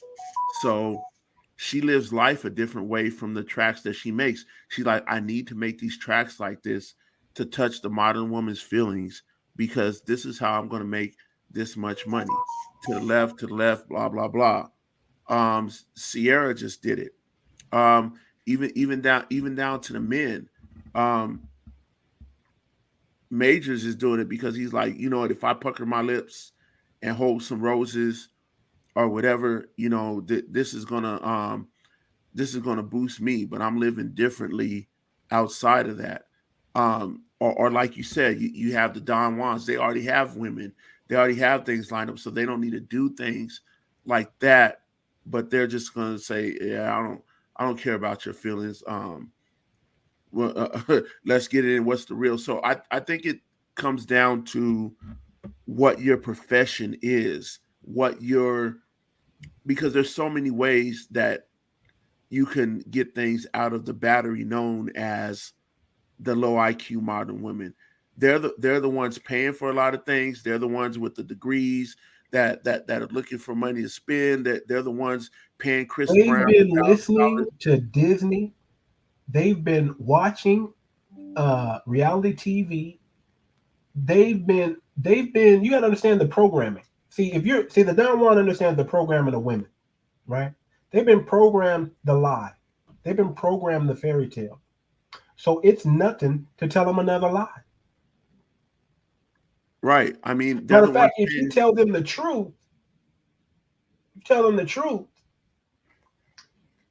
So she lives life a different way from the tracks that she makes. She's like, I need to make these tracks like this to touch the modern woman's feelings, because this is how I'm going to make this much money. To the left, blah, blah, blah. Sierra just did it. Even down to the men. Majors is doing it because he's like, you know what, if I pucker my lips and hold some roses or whatever, you know, this is gonna boost me, but I'm living differently outside of that. Or like you said, you have the Don Juans. They already have women. They already have things lined up, so they don't need to do things like that. But they're just gonna say, yeah, I don't care about your feelings. Let's get it in. What's the real? So I think it comes down to what your profession is, because there's so many ways that you can get things out of the battery known as the low IQ modern women. They're the ones paying for a lot of things. They're the ones with the degrees that are looking for money to spend. That they're the ones paying Chris Brown. They've been listening to Disney. They've been watching reality TV. They've been. You got to understand the programming. The Don Juan understands the programming of women, right? They've been programmed the lie. They've been programmed the fairy tale. So it's nothing to tell them another lie. Right. I mean, matter of fact, if you tell them the truth,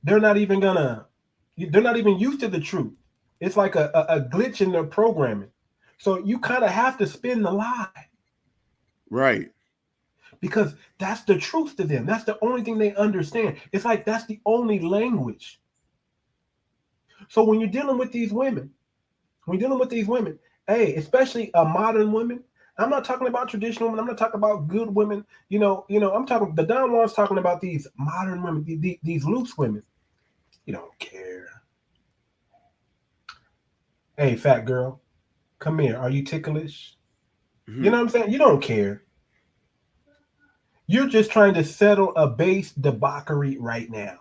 they're not even used to the truth. It's like a glitch in their programming. So you kind of have to spin the lie. Right. Because that's the truth to them. That's the only thing they understand. It's like that's the only language. So when you're dealing with these women, hey, especially a modern women, I'm not talking about traditional women. I'm not talking about good women. I'm talking, the Don Juan's talking about these modern women, these loose women. You don't care. Hey, fat girl, come here. Are you ticklish? Mm-hmm. You know what I'm saying? You don't care. You're just trying to settle a base debauchery right now.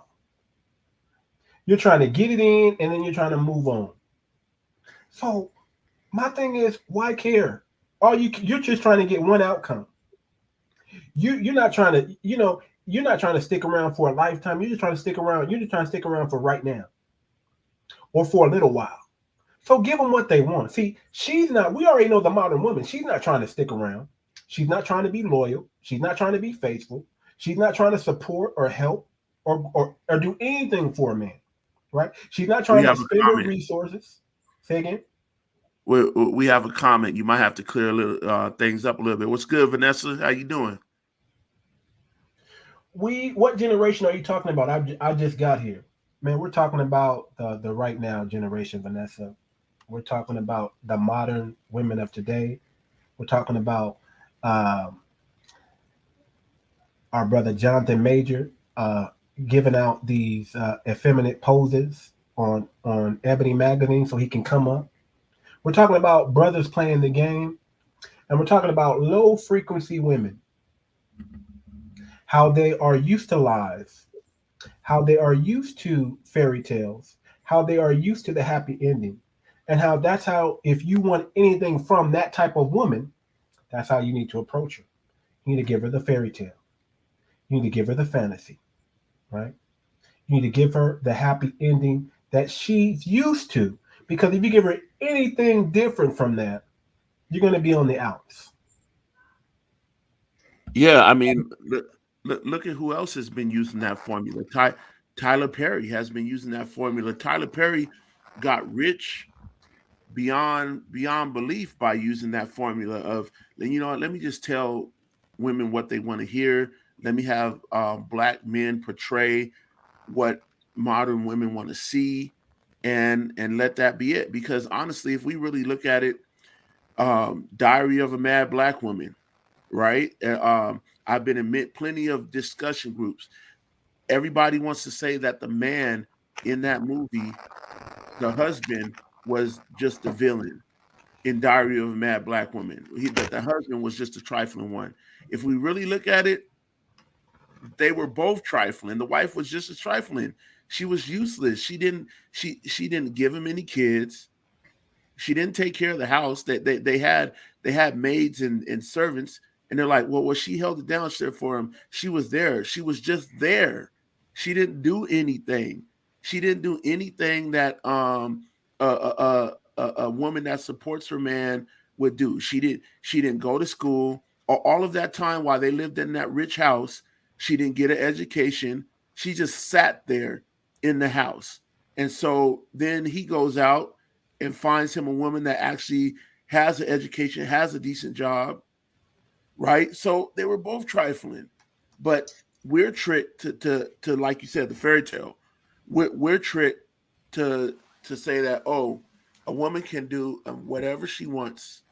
You're trying to get it in, and then you're trying to move on. So my thing is, why care? You're just trying to get one outcome. You're not trying to, you're not trying to stick around for a lifetime. You're just trying to stick around. You're just trying to stick around for right now, or for a little while. So give them what they want. See, we already know the modern woman. She's not trying to stick around. She's not trying to be loyal. She's not trying to be faithful. She's not trying to support or help or do anything for a man, right? She's not trying to spend her resources. Say again. We have a comment. You might have to clear a little things up a little bit. What's good, Vanessa? How you doing? What generation are you talking about? I just got here, man. We're talking about the right now generation, Vanessa. We're talking about the modern women of today. We're talking about our brother Johnathan Major giving out these effeminate poses on Ebony Magazine so he can come up. We're talking about brothers playing the game, and we're talking about low frequency women, how they are used to lies, how they are used to fairy tales, how they are used to the happy ending, and how that's how, if you want anything from that type of woman, that's how you need to approach her. You need to give her the fairy tale. You need to give her the fantasy, right? You need to give her the happy ending that she's used to. Because if you give her anything different from that, you're going to be on the outs. Yeah, I mean, look at who else has been using that formula. Tyler Perry has been using that formula. Tyler Perry got rich beyond belief by using that formula of, you know, let me just tell women what they want to hear. Let me have black men portray what modern women want to see, and let that be it. Because honestly, if we really look at it, Diary of a Mad Black Woman, right? I've been in plenty of discussion groups. Everybody wants to say that the man in that movie, the husband, was just the villain in Diary of a Mad Black Woman. That the husband was just a trifling one. If we really look at it, they were both trifling. The wife was just as trifling. She was useless. She didn't give him any kids. She didn't take care of the house. They had maids and servants, and they're like, well, she held it down for him. She was there. She was just there. She didn't do anything. She didn't do anything that a woman that supports her man would do. She didn't go to school. All of that time while they lived in that rich house, she didn't get an education. She just sat there in the house. And so then he goes out and finds him a woman that actually has an education, has a decent job, right? So they were both trifling, but we're tricked to like you said, the fairy tale. We're tricked to say that, oh, a woman can do whatever she wants.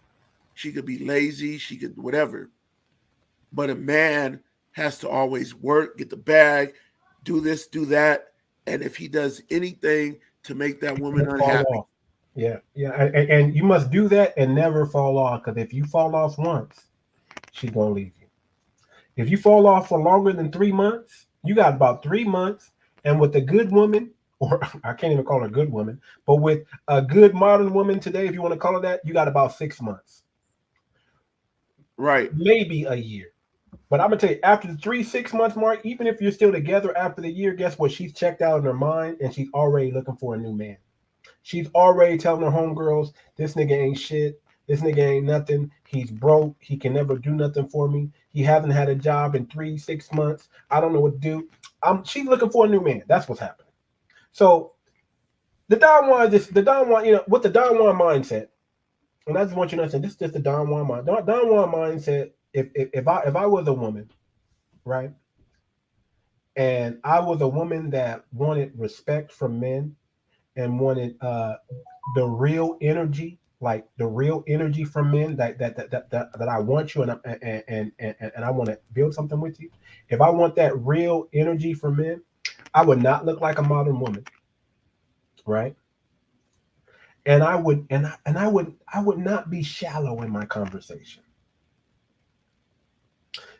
She could be lazy, she could whatever, but a man has to always work, get the bag, do this, do that, and if he does anything to make that woman unhappy. Yeah. And you must do that and never fall off, because if you fall off once, she's going to leave you. If you fall off for longer than 3 months, you got about 3 months. And with a good woman, or I can't even call her a good woman, but with a good modern woman today, if you want to call her that, you got about 6 months. Right. Maybe a year. But I'm going to tell you, after the 3-6 months mark, even if you're still together after the year, guess what? She's checked out in her mind and she's already looking for a new man. She's already telling her homegirls, this nigga ain't shit. This nigga ain't nothing. He's broke. He can never do nothing for me. He hasn't had a job in 3-6 months. I don't know what to do. She's looking for a new man. That's what's happening. So the Don Juan, you know, with the Don Juan mindset, and I just want you to understand, this is just the Don Juan mind. Don Juan mindset, if I was a woman, right, and I was a woman that wanted respect from men and wanted the real energy, like the real energy from men that I want you and I want to build something with you. If I want that real energy from men, I would not look like a modern woman, right? And I would not be shallow in my conversation.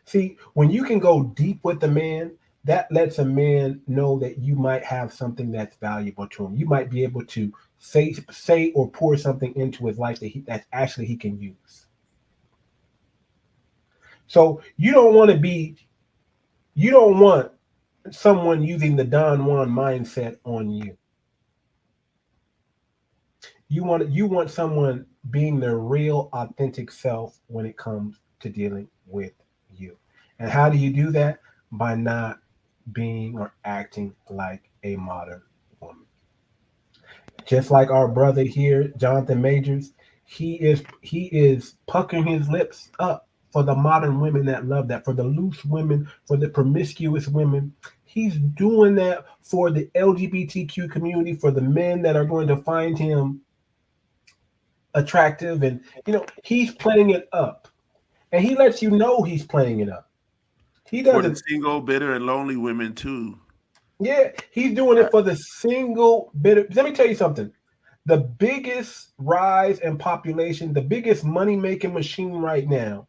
See, when you can go deep with a man, that lets a man know that you might have something that's valuable to him. You might be able to say or pour something into his life that actually he can use. So you don't want someone using the Don Juan mindset on you. You want someone being their real authentic self when it comes to dealing with you. And how do you do that? By not being or acting like a modern woman. Just like our brother here, Johnathan Majors, he is puckering his lips up for the modern women that love that, for the loose women, for the promiscuous women. He's doing that for the LGBTQ community, for the men that are going to find him attractive. And, he's playing it up. And he lets you know he's playing it up. He For the doesn't. single, bitter, and lonely women, too. Yeah, he's doing it for the single bitter. Let me tell you something. The biggest rise in population, the biggest money-making machine right now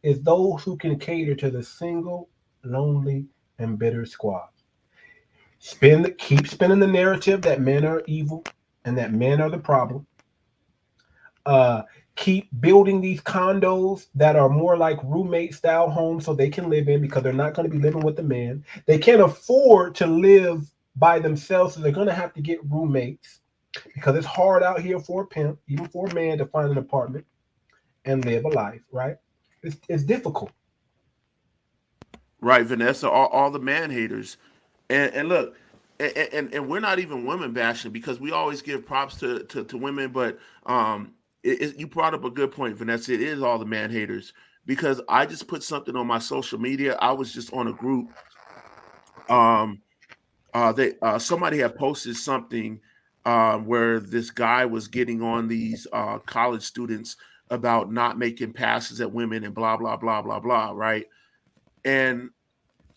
is those who can cater to the single, lonely, and bitter squad. Keep spinning the narrative that men are evil and that men are the problem. Keep building these condos that are more like roommate-style homes so they can live in, because they're not going to be living with the man. They can't afford to live by themselves, so they're going to have to get roommates, because it's hard out here for a pimp, even for a man, to find an apartment and live a life, right? It's difficult. Right, Vanessa, all the man haters. And look, and we're not even women bashing, because we always give props to women, but you brought up a good point, Vanessa. It is all the man haters, because I just put something on my social media. I was just on a group. Somebody had posted something where this guy was getting on these college students about not making passes at women and blah blah blah blah blah, right? And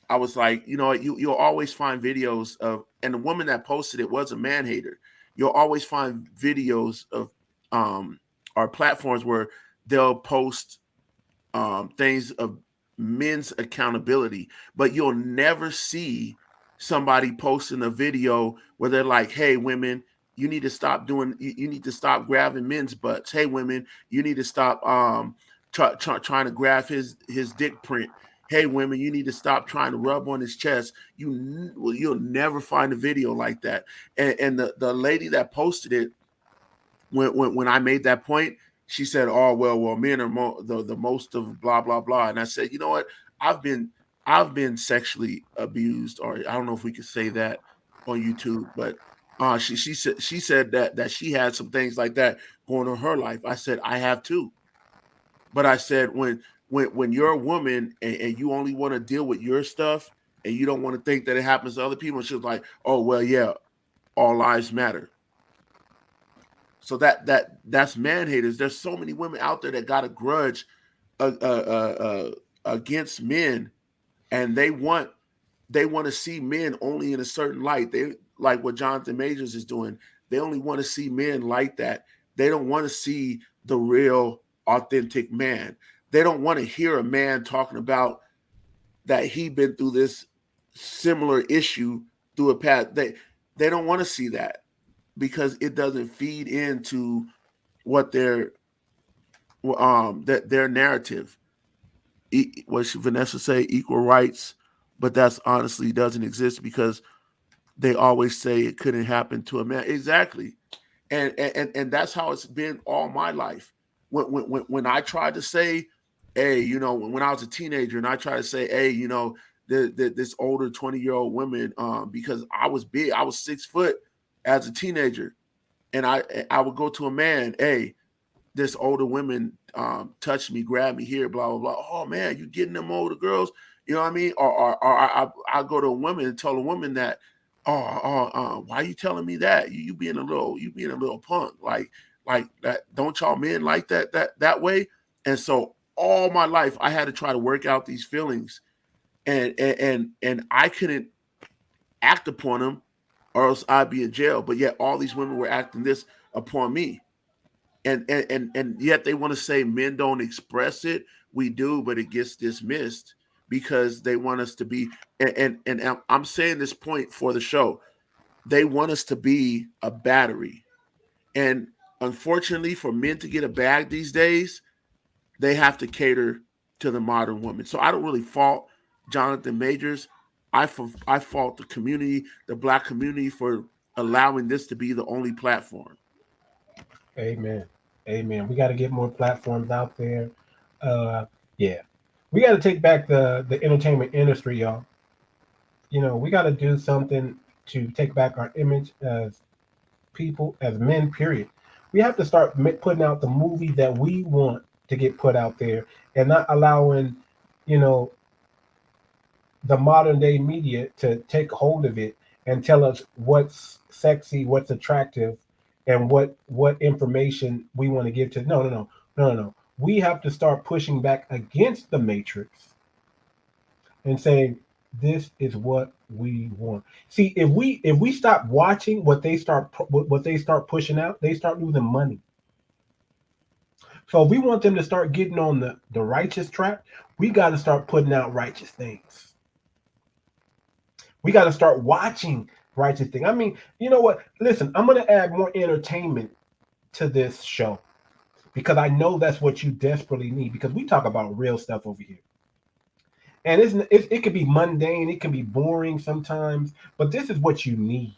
I was like, you'll always find videos of, and the woman that posted it was a man hater. You'll always find videos of our platforms where they'll post things of men's accountability, but you'll never see somebody posting a video where they're like, hey, women, you need to stop you need to stop grabbing men's butts. Hey, women, you need to stop trying to grab his dick print. Hey, women, you need to stop trying to rub on his chest. You'll never find a video like that. And the lady that posted it, when I made that point, she said, "Oh, well, men are the most of blah blah blah." And I said, you know what? I've been sexually abused, or I don't know if we could say that on YouTube, but she said that she had some things like that going on in her life. I said, I have too. But I said, when you're a woman and you only want to deal with your stuff and you don't want to think that it happens to other people, she was like, oh, well, yeah, all lives matter. So that's man haters. There's so many women out there that got a grudge against men, and they want to see men only in a certain light. They like what Johnathan Majors is doing. They only want to see men like that. They don't want to see the real, authentic man. They don't want to hear a man talking about that he been through this similar issue through a path. They don't want to see that, because it doesn't feed into what their narrative. What should Vanessa say? Equal rights, but that's honestly doesn't exist, because they always say it couldn't happen to a man. Exactly, and that's how it's been all my life. When I tried to say, hey, when I was a teenager, and I tried to say, hey, this older 20-year-old women, because I was big, I was 6 foot as a teenager, and I would go to a man, hey, this older women touch me, grab me here, blah blah blah. Oh man, you getting them older girls? You know what I mean? Or I go to a woman and tell a woman that, why are you telling me that? You being a little punk, like that. Don't y'all men like that way? And so all my life I had to try to work out these feelings, and I couldn't act upon them, or else I'd be in jail. But yet all these women were acting this upon me. And yet they want to say men don't express it. We do, but it gets dismissed because they want us to be, and I'm saying this point for the show, they want us to be a battery. And unfortunately, for men to get a bag these days, they have to cater to the modern woman. So I don't really fault Johnathan Majors. I fault the community, the Black community, for allowing this to be the only platform. Amen. We got to get more platforms out there. Yeah. We got to take back the entertainment industry, y'all. We got to do something to take back our image as people, as men, period. We have to start putting out the movie that we want to get put out there, and not allowing, you know, the modern day media to take hold of it and tell us what's sexy, what's attractive, and what information we want to give to. No. We have to start pushing back against the matrix and saying this is what we want. See, if we stop watching what they start pushing out, they start losing money. So if we want them to start getting on the righteous track, we got to start putting out righteous things. We got to start watching righteous things. I mean, you know what? Listen, I'm going to add more entertainment to this show because I know that's what you desperately need, because we talk about real stuff over here. And it could be mundane, it can be boring sometimes, but this is what you need.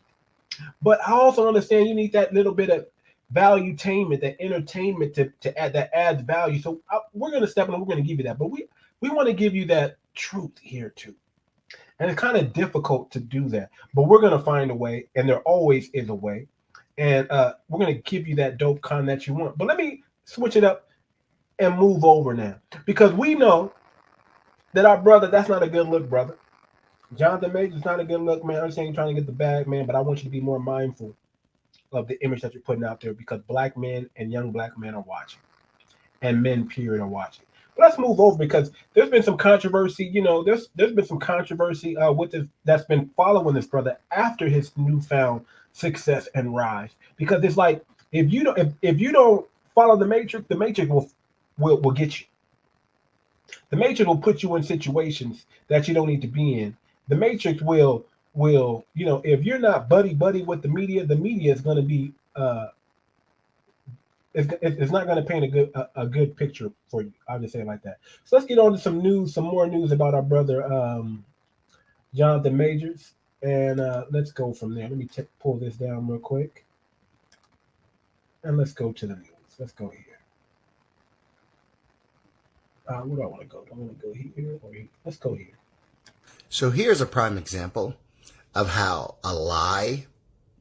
But I also understand you need that little bit of valuetainment, that entertainment to add, that adds value. So we're going to step in and we're going to give you that. But we want to give you that truth here too. And it's kind of difficult to do that. But we're going to find a way, and there always is a way. And we're going to give you that dope content that you want. But let me switch it up and move over now, because we know that our brother, that's not a good look, brother. Johnathan Majors, not a good look, man. I understand you're trying to get the bag, man, but I want you to be more mindful of the image that you're putting out there, because black men and young black men are watching, and men, period, are watching. But let's move over, because there's been some controversy. You know, there's been some controversy with this that's been following this brother after his newfound success and rise. Because it's like, if you don't follow the matrix will get you. The matrix will put you in situations that you don't need to be in. The matrix will, you know, if you're not buddy with the media is going to be, it's not going to paint a good picture for you. I'll just say it like that. So let's get on to some more news about our brother, Johnathan Majors, and let's go from there. Let me pull this down real quick, and let's go to the news. Let's go here. Where do I want to go? Do I want to go here or here? Let's go here. So here's a prime example of how a lie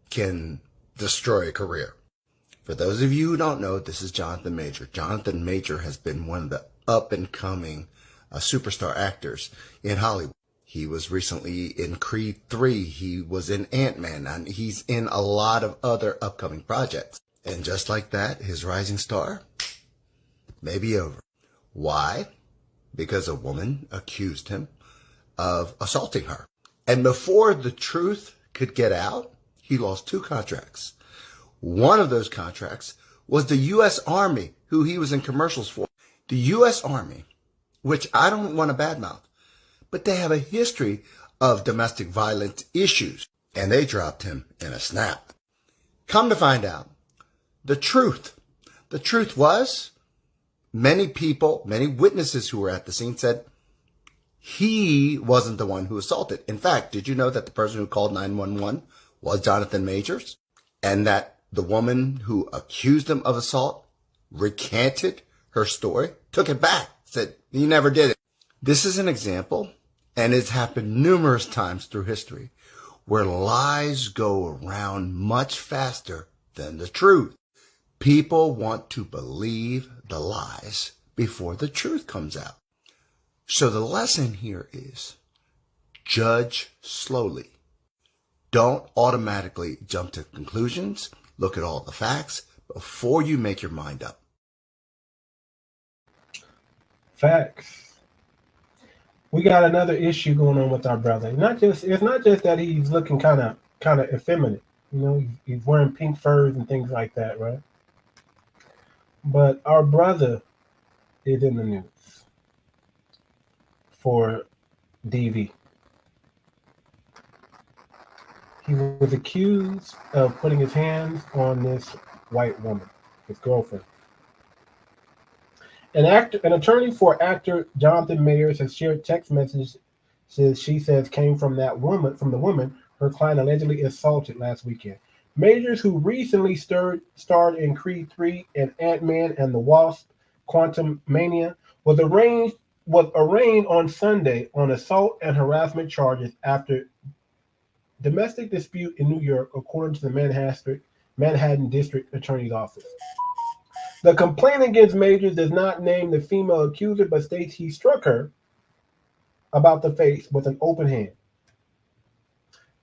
can destroy a career. For those of you who don't know, this is Johnathan Major. Johnathan Major has been one of the up-and-coming superstar actors in Hollywood. He was recently in Creed 3. He was in Ant-Man, and he's in a lot of other upcoming projects. And just like that, his rising star may be over. Why? Because a woman accused him of assaulting her. And before the truth could get out, he lost 2 contracts. One of those contracts was the U.S. Army, who he was in commercials for. The U.S. Army, which I don't want to badmouth, but they have a history of domestic violence issues, and they dropped him in a snap. Come to find out, the truth was, many people, many witnesses who were at the scene said he wasn't the one who assaulted. In fact, did you know that the person who called 911 was Johnathan Majors, and that the woman who accused him of assault recanted her story, took it back, said he never did it? This is an example, and it's happened numerous times through history, where lies go around much faster than the truth. People want to believe the lies before the truth comes out. So the lesson here is judge slowly. Don't automatically jump to conclusions. Look at all the facts before you make your mind up. Facts. We got another issue going on with our brother. It's not just that he's looking kind of effeminate. You know, he's wearing pink furs and things like that, right? But our brother is in the news for DV. He was accused of putting his hands on this white woman, his girlfriend. An attorney for actor Johnathan Majors has shared text messages she says came from the woman her client allegedly assaulted last weekend. Majors, who recently starred in Creed 3 and Ant-Man and the Wasp: Quantumania, was arraigned on Sunday on assault and harassment charges after domestic dispute in New York, according to the Manhattan District Attorney's Office. The complaint against Majors does not name the female accuser, but states he struck her about the face with an open hand,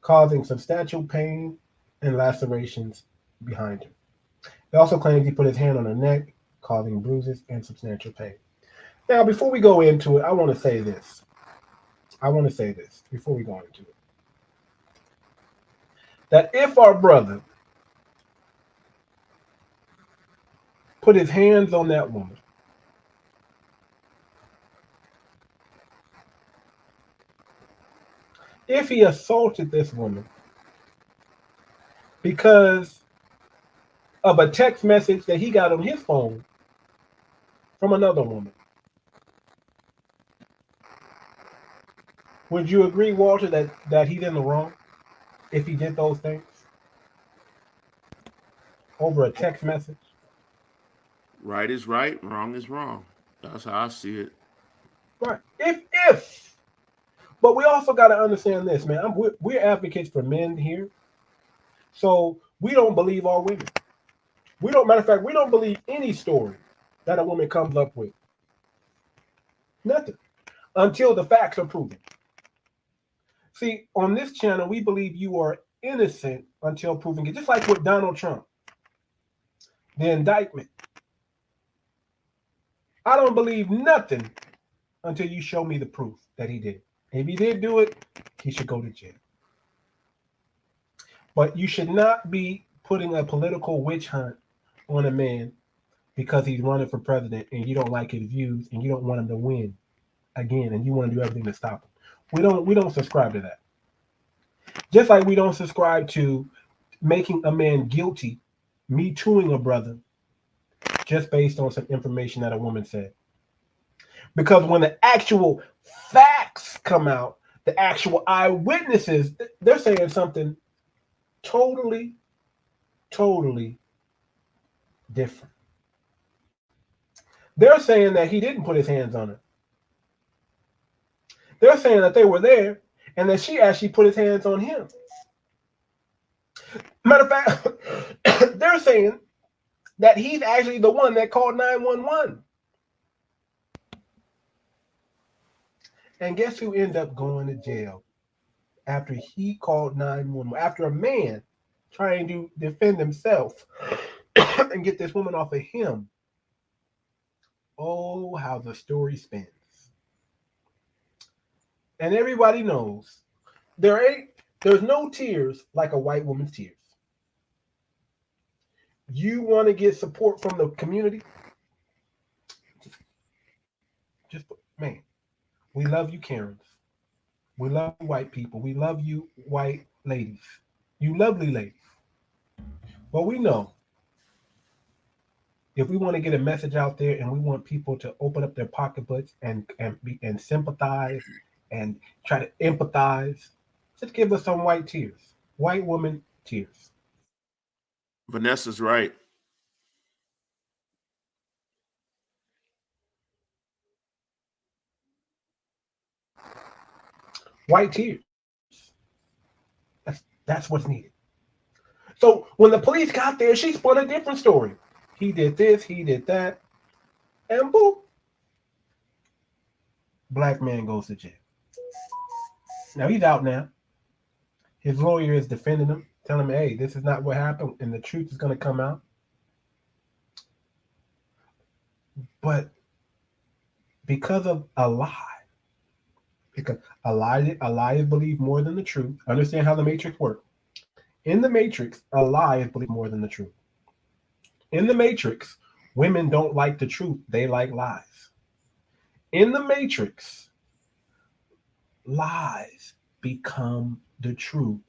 causing substantial pain and lacerations behind her. He also claims he put his hand on her neck, causing bruises and substantial pain. Now, before we go into it, I want to say this. Before we go into it. That if our brother put his hands on that woman, if he assaulted this woman because of a text message that he got on his phone from another woman, would you agree, Walter, that he's in the wrong if he did those things over a text message? Right is right, wrong is wrong. That's how I see it. Right. If. But we also got to understand this, man. We're advocates for men here. So we don't believe all women. Matter of fact, we don't believe any story that a woman comes up with. Nothing. Until the facts are proven. See, on this channel, we believe you are innocent until proven guilty. Just like with Donald Trump. The indictment. I don't believe nothing until you show me the proof that he did. If he did do it, he should go to jail. But you should not be putting a political witch hunt on a man because he's running for president and you don't like his views and you don't want him to win again and you want to do everything to stop him. We don't subscribe to that. Just like we don't subscribe to making a man guilty, me tooing a brother just based on some information that a woman said. Because when the actual facts come out, the actual eyewitnesses, they're saying something totally different. They're saying that he didn't put his hands on her. They're saying that they were there and that she actually put his hands on him. Matter of fact, they're saying that he's actually the one that called 911. And guess who ended up going to jail after he called 911? After a man trying to defend himself and get this woman off of him. Oh, how the story spins. And everybody knows there's no tears like a white woman's tears. You want to get support from the community? Man, we love you, Karens. We love you, white people. We love you, white ladies. You lovely ladies. But we know if we want to get a message out there and we want people to open up their pocketbooks and sympathize and try to empathize, just give us some white tears. White woman tears. Vanessa's right. White tears. That's what's needed. So when the police got there, she spun a different story. He did this, he did that, and boop. Black man goes to jail. Now he's out now. His lawyer is defending him, telling him, hey, this is not what happened, and the truth is going to come out. But because of a lie, because a lie is believed more than the truth. Understand how the Matrix works. In the Matrix, a lie is believed more than the truth. In the Matrix, women don't like the truth. They like lies. In the Matrix, lies become the truth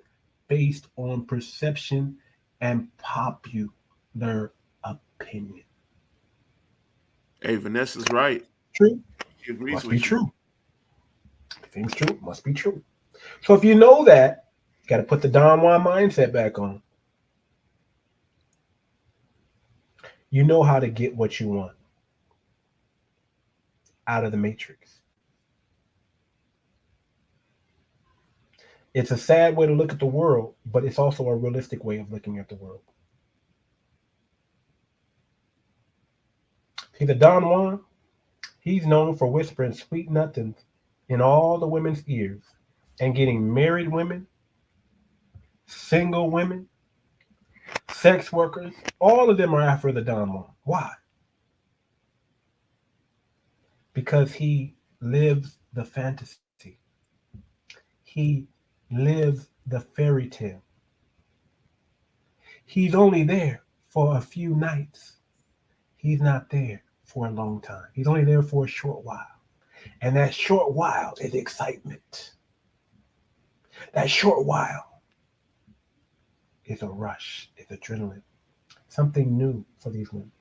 based on perception and popular opinion. Hey, Vanessa's right. True. She agrees Must with be you. true. If it's true, must be true. So if you know that, you got to put the Don Juan mindset back on. You know how to get what you want out of the Matrix. It's a sad way to look at the world, but it's also a realistic way of looking at the world. He's a Don Juan. He's known for whispering sweet nothings in all the women's ears and getting married women, single women, sex workers. All of them are after the Don Juan. Why? Because he lives the fantasy. He lives the fairy tale. He's only there for a few nights. He's not there for a long time. He's only there for a short while. And that short while is excitement. That short while is a rush, it's adrenaline, something new for these women.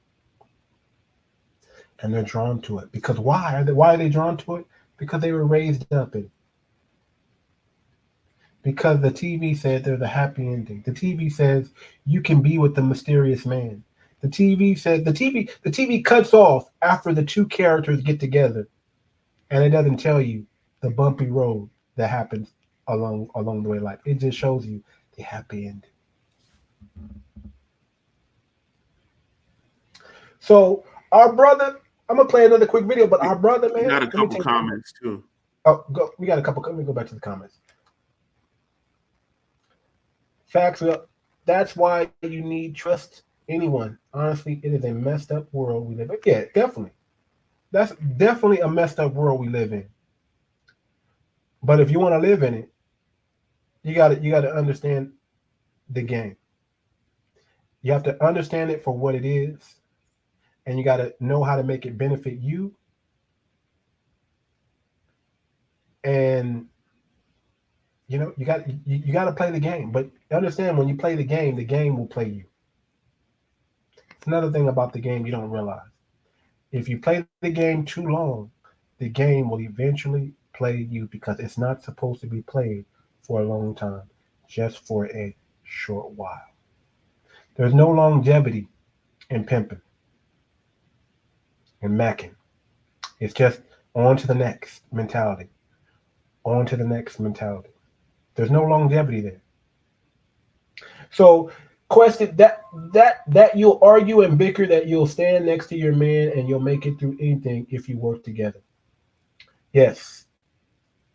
And they're drawn to it. Because why are they drawn to it? Because they were raised up in it. Because the TV said there's a happy ending. The TV says you can be with the mysterious man. The TV says the TV cuts off after the two characters get together, and it doesn't tell you the bumpy road that happens along the way of life. It just shows you the happy ending. So our brother, I'm gonna play another quick video, but our brother, man, we got a couple comments too. Oh, we got a couple. Let me go back to the comments. Facts. That's why you need trust anyone. Honestly, it is a messed up world we live in. Yeah, definitely. That's definitely a messed up world we live in. But if you want to live in it, you got to understand the game. You have to understand it for what it is, and you got to know how to make it benefit you. And you know, you got to play the game. But understand, when you play the game will play you. It's another thing about the game you don't realize. If you play the game too long, the game will eventually play you, because it's not supposed to be played for a long time, just for a short while. There's no longevity in pimping and macking. It's just on to the next mentality. On to the next mentality. There's no longevity there. So, question that you'll argue and bicker, that you'll stand next to your man and you'll make it through anything if you work together. Yes,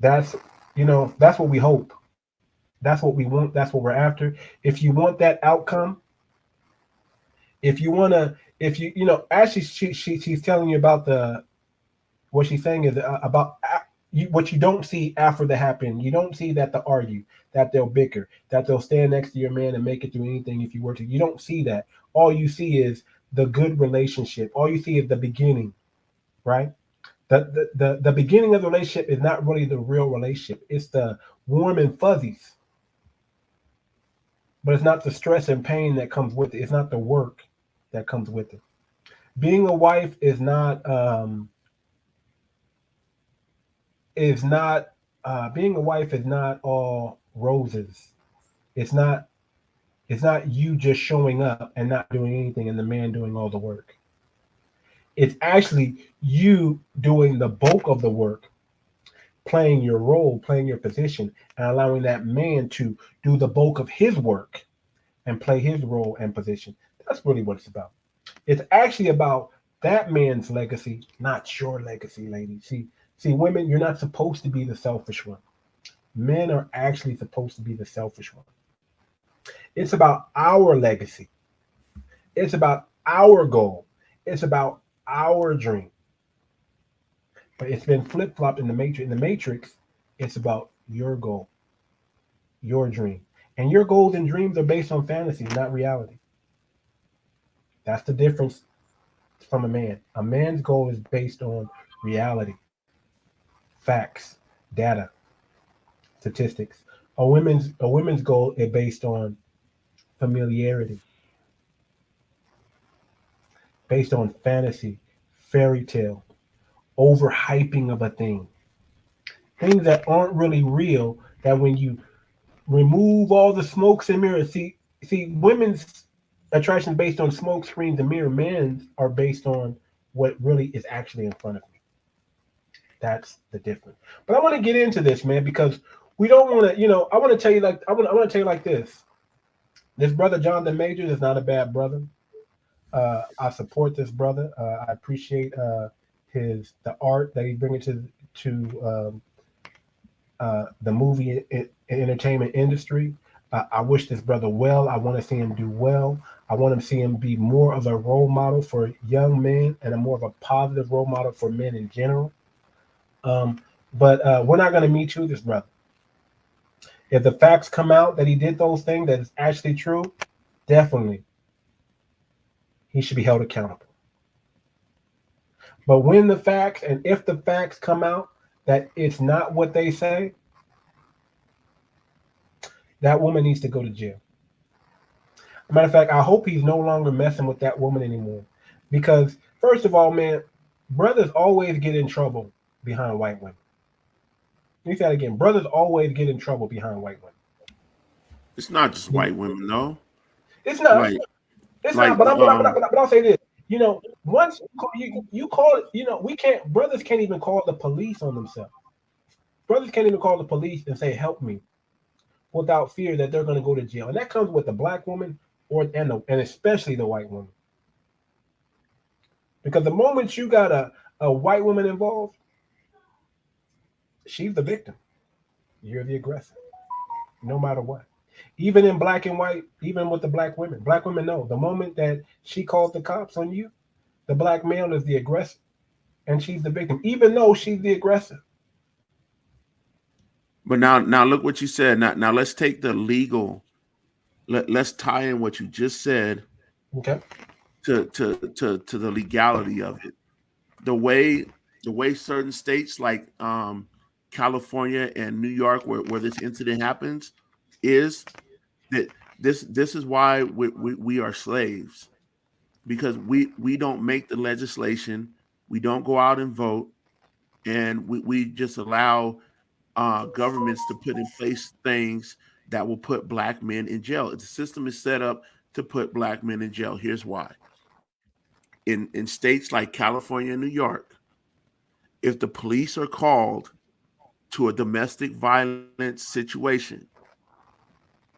that's what we hope. That's what we want. That's what we're after. If you want that outcome, actually she's telling you about what she's saying is about what you don't see after that happen. You don't see that they'll argue, that they'll bicker, that they'll stand next to your man and make it through anything if you were to. You don't see that. All you see is the good relationship. All you see is the beginning, right? The beginning of the relationship is not really the real relationship. It's the warm and fuzzies. But it's not the stress and pain that comes with it. It's not the work that comes with it. Being a wife is not all roses. It's not you just showing up and not doing anything and the man doing all the work. It's actually you doing the bulk of the work, playing your role, playing your position, and allowing that man to do the bulk of his work and play his role and position. That's really what it's about. It's actually about that man's legacy, not your legacy, ladies. See, women, you're not supposed to be the selfish one. Men are actually supposed to be the selfish one. It's about our legacy. It's about our goal. It's about our dream. But it's been flip-flopped in the Matrix. In the Matrix, it's about your goal, your dream. And your goals and dreams are based on fantasy, not reality. That's the difference from a man. A man's goal is based on reality, facts, data, statistics. A women's goal is based on familiarity, based on fantasy, fairy tale, overhyping of a thing, things that aren't really real, that when you remove all the smokes and mirrors, see, women's attraction based on smoke screens and mirror, men's are based on what really is actually in front of me. That's the difference. But I want to get into this, man, because we don't want to, I want to tell you like this. This brother Johnathan Majors is not a bad brother. I support this brother. I appreciate the art that he's bringing to the movie and entertainment industry. I wish this brother well. I want to see him do well. I want to see him be more of a role model for young men and a more of a positive role model for men in general. But we're not going to meet you, this brother. If the facts come out that he did those things, that is actually true, definitely he should be held accountable. But when the facts and if the facts come out that it's not what they say, that woman needs to go to jail. Matter of fact, I hope he's no longer messing with that woman anymore. Because, first of all, man, brothers always get in trouble behind white women. Let me say that again. Brothers always get in trouble behind white women. It's not just white women, no. It's not. Like, it's like, not. But I'll say this. You know, once you call it, you know, brothers can't even call the police on themselves. Brothers can't even call the police and say, help me, without fear that they're going to go to jail. And that comes with the black woman and especially the white woman. Because the moment you got a white woman involved, she's the victim. You're the aggressor, no matter what. Even in black and white, even with the black women know the moment that she calls the cops on you, the black male is the aggressor and she's the victim, even though she's the aggressor. But now look what you said. Now let's take the legal. Let's tie in what you just said. Okay. To the legality of it. The way certain states like California and New York, where this incident happens, is that this is why we are slaves, because we don't make the legislation, we don't go out and vote, and we just allow governments to put in place things that will put black men in jail. The system is set up to put black men in jail. Here's why. In states like California and New York, if the police are called to a domestic violence situation,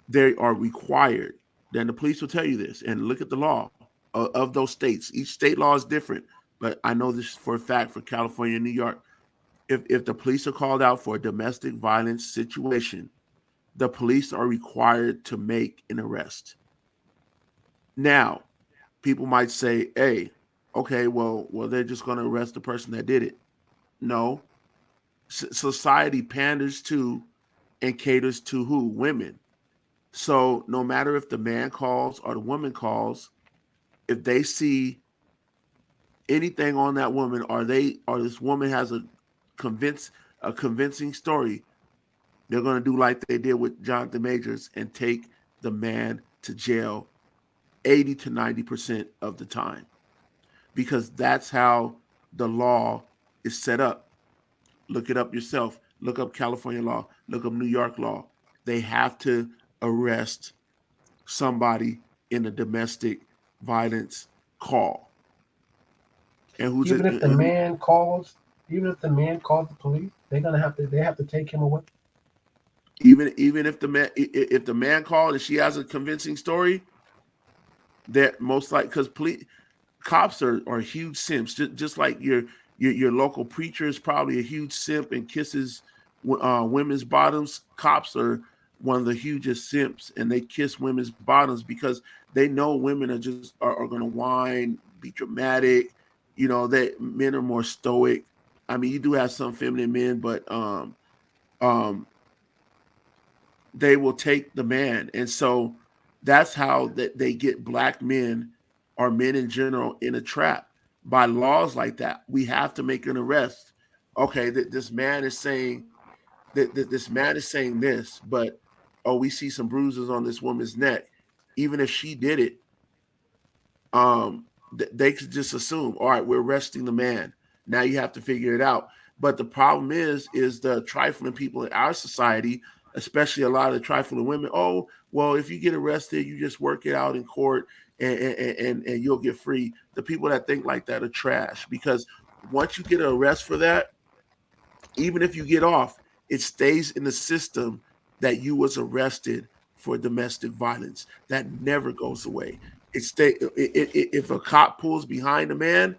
they are required. Then the police will tell you this, and look at the law of those states. Each state law is different, but I know this for a fact for California and New York. If the police are called out for a domestic violence situation, the police are required to make an arrest. Now, people might say, hey, okay, well, they're just going to arrest the person that did it. No. Society panders to and caters to who? Women. So no matter if the man calls or the woman calls, if they see anything on that woman or this woman has a convincing story, they're going to do like they did with Johnathan Majors and take the man to jail 80 to 90% of the time, because that's how the law is set up. Look it up yourself. Look up California law. Look up New York law. They have to arrest somebody in a domestic violence call. And who's even if the man calls the police, they have to take him away. Even if the man called and she has a convincing story, that most like, because cops are huge simps, just like your local preacher is probably a huge simp and kisses women's bottoms. Cops are one of the hugest simps, and they kiss women's bottoms because they know women are going to whine, be dramatic. You know, that men are more stoic. I mean, you do have some feminine men, but they will take the man, and so that's how they get black men or men in general in a trap by laws like that. We have to make an arrest. Okay, this man is saying this, but we see some bruises on this woman's neck. Even if she did it, they could just assume, all right, we're arresting the man. Now you have to figure it out. But the problem is the trifling people in our society, especially a lot of the trifling women. Oh, well, if you get arrested, you just work it out in court and you'll get free. The people that think like that are trash, because once you get an arrest for that, even if you get off, it stays in the system that you was arrested for domestic violence. That never goes away. if a cop pulls behind a man,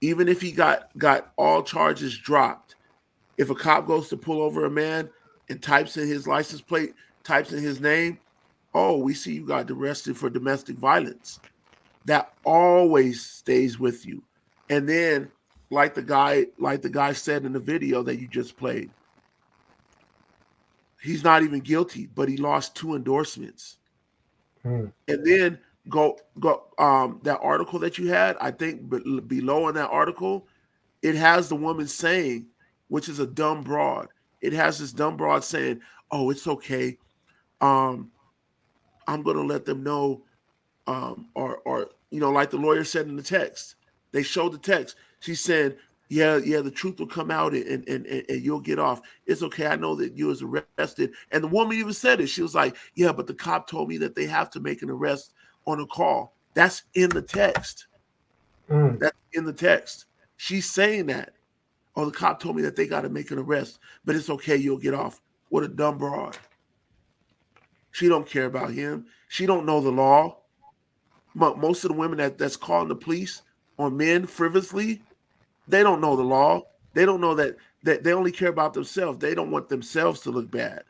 even if he got all charges dropped, if a cop goes to pull over a man and types in his license plate, types in his name, oh, we see you got arrested for domestic violence. That always stays with you. And then, like the guy said in the video that you just played, he's not even guilty, but he lost 2 endorsements. And then go that article that you had, I think below in that article, it has the woman saying, which is a dumb broad. It has this dumb broad saying, "Oh, it's okay. I'm gonna let them know," or like the lawyer said in the text. They showed the text. She said, "Yeah, the truth will come out and you'll get off. It's okay. I know that you was arrested." And the woman even said it. She was like, "Yeah, but the cop told me that they have to make an arrest on a call." That's in the text. That's in the text. She's saying that. Oh, the cop told me that they got to make an arrest, but it's okay. You'll get off. What a dumb broad. She don't care about him. She don't know the law. Most of the women that's calling the police on men frivolously, they don't know the law. They don't know that they only care about themselves. They don't want themselves to look bad.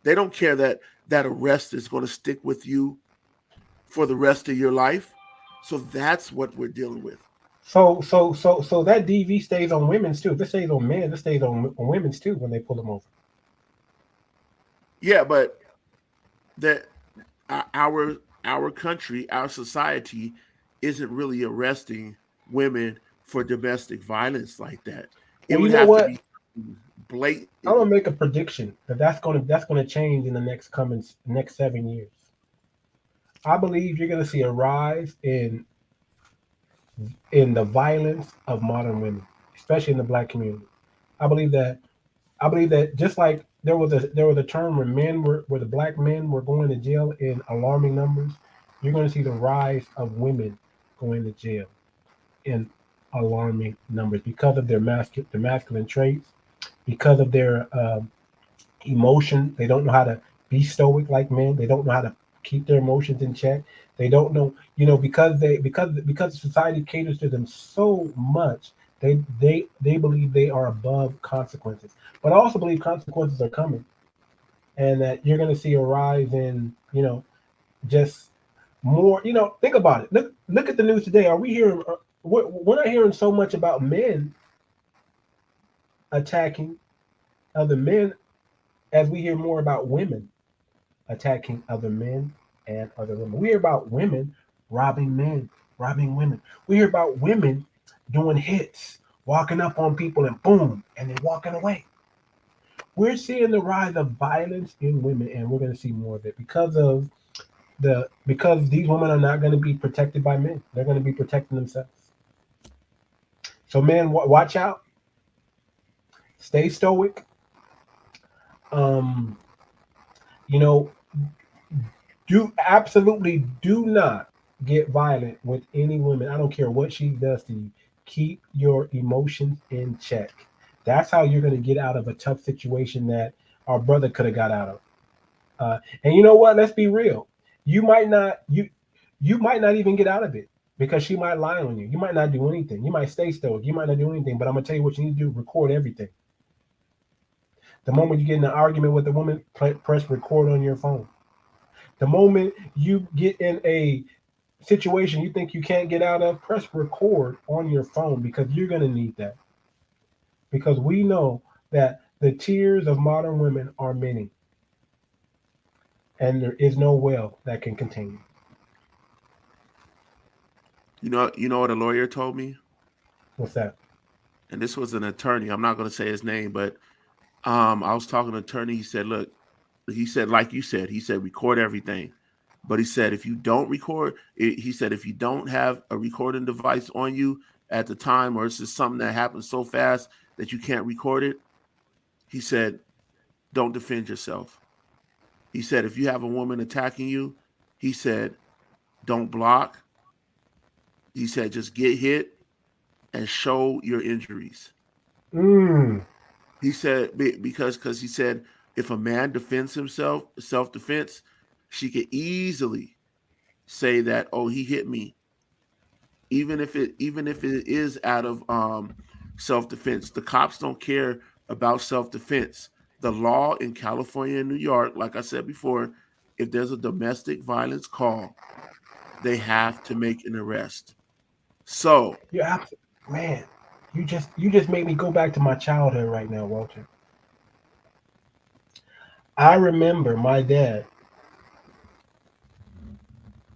They don't care that arrest is going to stick with you for the rest of your life. So that's what we're dealing with. So that DV stays on women's too. This stays on men. This stays on women's too when they pull them over. Yeah, but that our country, our society, isn't really arresting women for domestic violence like that. It would have to be blatant. I'm gonna make a prediction that's gonna change in the next 7 years. I believe you're gonna see a rise in the violence of modern women, especially in the Black community. I believe that just like there was a term where the Black men were going to jail in alarming numbers, you're going to see the rise of women going to jail in alarming numbers because of their masculine traits, because of their emotion. They don't know how to be stoic like men. They don't know how to keep their emotions in check. They don't know, because society caters to them so much, they believe they are above consequences. But I also believe consequences are coming, and that you're going to see a rise in, just more. Think about it. Look at the news today. Are we hearing? We're not hearing so much about men attacking other men as we hear more about women attacking other men and other women. We hear about women robbing men, robbing women. We hear about women doing hits, walking up on people and boom, and then walking away. We're seeing the rise of violence in women, and we're going to see more of it because these women are not going to be protected by men. They're going to be protecting themselves. So men, watch out. Stay stoic. Do not get violent with any woman. I don't care what she does to you. Keep your emotions in check. That's how you're going to get out of a tough situation that our brother could have got out of. And you know what? Let's be real. You might not even get out of it because she might lie on you. You might not do anything. You might stay stoic. You might not do anything. But I'm going to tell you what you need to do. Record everything. The moment you get in an argument with a woman, press record on your phone. The moment you get in a situation you think you can't get out of, press record on your phone, because you're going to need that. Because we know that the tears of modern women are many, and there is no well that can contain it. You know what a lawyer told me? What's that? And this was an attorney. I'm not going to say his name, but I was talking to an attorney. He said, look, he said, like you said, he said, record everything. But he said, if you don't record, he said, if you don't have a recording device on you at the time, or it's just something that happens so fast that you can't record it, he said, don't defend yourself. He said, if you have a woman attacking you, he said, don't block. He said, just get hit and show your injuries. He said, because he said, if a man defends himself, self-defense, she could easily say that, oh, he hit me, even if it is out of self-defense. The cops don't care about self-defense. The law in California and New York, like I said before, if there's a domestic violence call, they have to make an arrest. So You have to, man. You just made me go back to my childhood right now, Walter. I remember my dad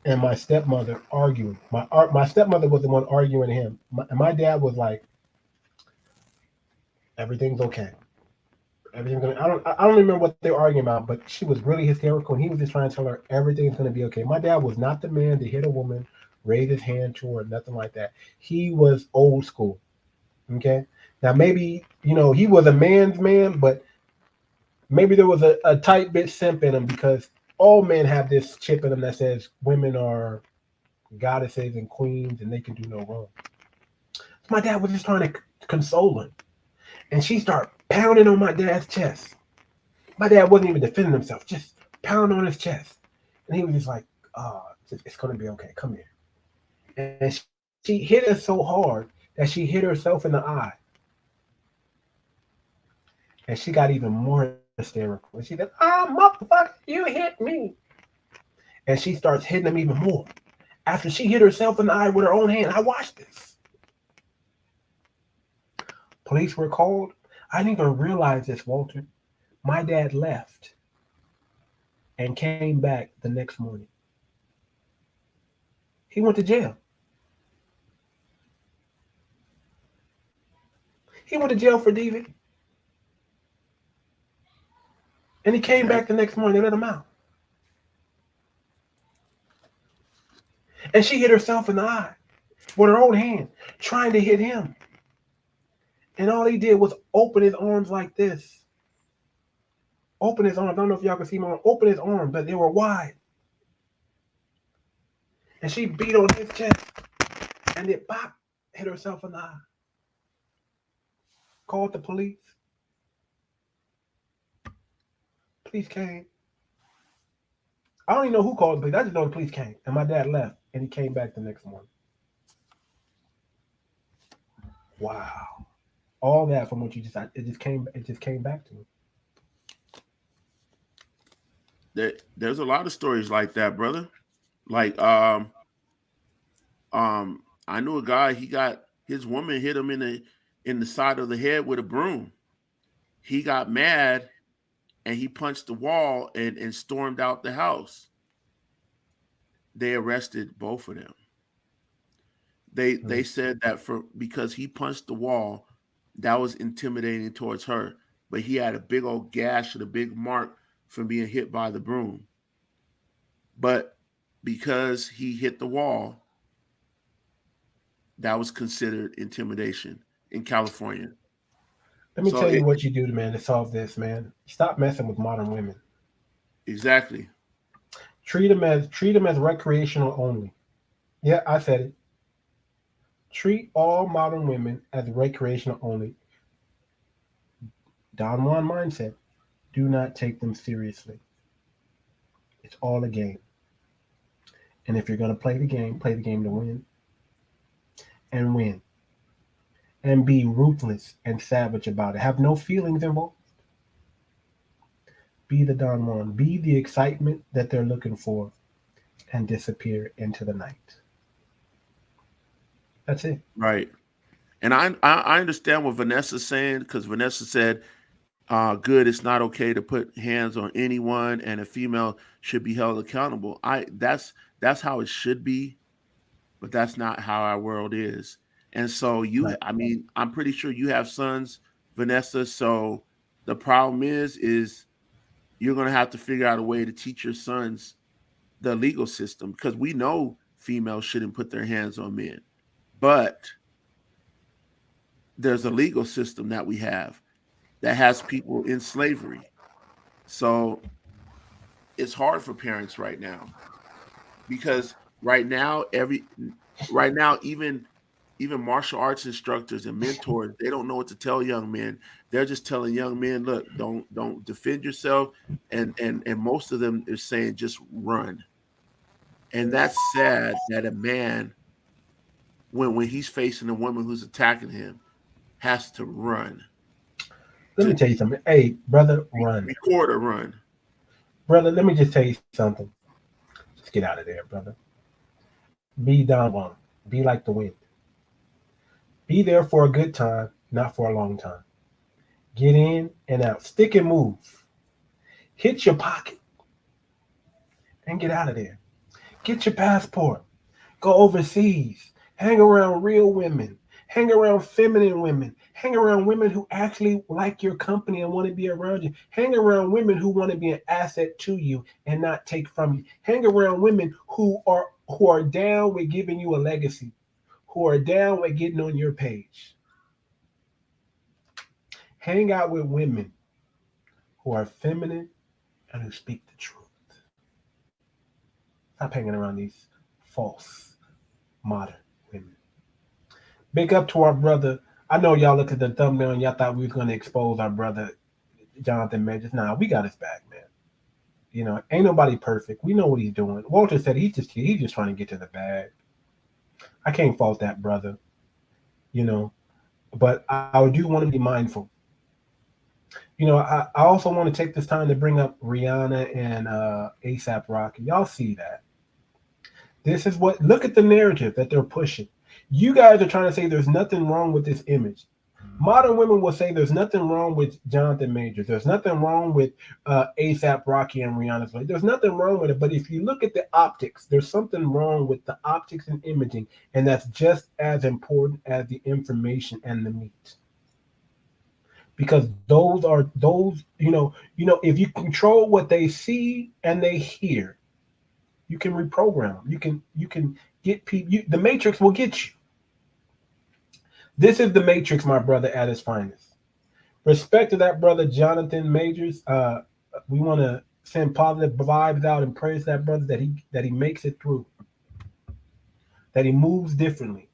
and my stepmother arguing. My stepmother was the one arguing him. My dad was like, "Everything's okay. Everything's gonna." I don't remember what they were arguing about, but she was really hysterical, and he was just trying to tell her everything's gonna be okay. My dad was not the man to hit a woman, raise his hand to her, nothing like that. He was old school. Okay, now maybe he was a man's man, but maybe there was a tight bit simp in him, because all men have this chip in them that says women are goddesses and queens and they can do no wrong. My dad was just trying to console him, and she started pounding on my dad's chest. My dad wasn't even defending himself, just pounding on his chest, and he was just like, it's gonna be okay, come here. And she hit us so hard that she hit herself in the eye, and she got even more hysterical. And she said, motherfucker, you hit me. And she starts hitting him even more after she hit herself in the eye with her own hand. I watched this. Police were called. I didn't even realize this, Walter. My dad left and came back the next morning. He went to jail. He went to jail for thieving. And he came back the next morning. They let him out. And she hit herself in the eye with her own hand, trying to hit him. And all he did was open his arms like this. Open his arms. I don't know if y'all can see him. Open his arms, but they were wide. And she beat on his chest. And it pop, hit herself in the eye. Called the police. Police came. I don't even know who called the police. I just know the police came. And my dad left. And he came back the next morning. Wow. All that from what you just said, it just came back to me. There's a lot of stories like that, brother. Like I knew a guy, he got his woman hit him in the side of the head with a broom. He got mad and he punched the wall and stormed out the house. They arrested both of them. They said that because he punched the wall, that was intimidating towards her. But he had a big old gash and a big mark from being hit by the broom. But because he hit the wall, that was considered intimidation in California. Let me tell you what you do, man, to solve this, man. Stop messing with modern women. Exactly. Treat them as recreational only. Yeah, I said it. Treat all modern women as recreational only. Don Juan mindset. Do not take them seriously. It's all a game. And if you're going to play the game to win. And win. And be ruthless and savage about it. Have no feelings involved. Be the Don Juan. Be the excitement that they're looking for and disappear into the night. That's it. Right. And I understand what Vanessa's saying, because Vanessa said, good, it's not okay to put hands on anyone and a female should be held accountable. That's how it should be, but that's not how our world is. And so I'm pretty sure you have sons, Vanessa. So the problem is you're going to have to figure out a way to teach your sons the legal system, because we know females shouldn't put their hands on men, but there's a legal system that we have that has people in slavery. So it's hard for parents right now, because right now, even martial arts instructors and mentors, they don't know what to tell young men. They're just telling young men, look, don't defend yourself. And most of them are saying, just run. And that's sad that a man, when he's facing a woman who's attacking him, has to run. Let me tell you something. Hey, brother, run. Record or run. Brother, let me just tell you something. Just get out of there, brother. Be Don Juan. Be like the wind. Be there for a good time, not for a long time. Get in and out. Stick and move. Hit your pocket and get out of there. Get your passport. Go overseas. Hang around real women. Hang around feminine women. Hang around women who actually like your company and want to be around you. Hang around women who want to be an asset to you and not take from you. Hang around women who are down with giving you a legacy, who are down with getting on your page. Hang out with women who are feminine and who speak the truth. Stop hanging around these false modern women. Big up to our brother. I know y'all looked at the thumbnail and y'all thought we was going to expose our brother Johnathan Majors. Nah, we got his back, man. You know, ain't nobody perfect. We know what he's doing. Walter said he's just trying to get to the bag. I can't fault that brother, you know, but I do want to be mindful. You know, I also want to take this time to bring up Rihanna and ASAP Rocky. Y'all see that? This is what, look at the narrative that they're pushing. You guys are trying to say there's nothing wrong with this image. Modern women will say there's nothing wrong with Johnathan Majors. There's nothing wrong with ASAP Rocky and Rihanna's play. There's nothing wrong with it. But if you look at the optics, there's something wrong with the optics and imaging, and that's just as important as the information and the meat. Because those, you know, if you control what they see and they hear, you can reprogram them. You can get people. The Matrix will get you. This is the Matrix, my brother, at his finest. Respect to that brother, Johnathan Majors. We want to send positive vibes out and praise that brother that he makes it through, that he moves differently,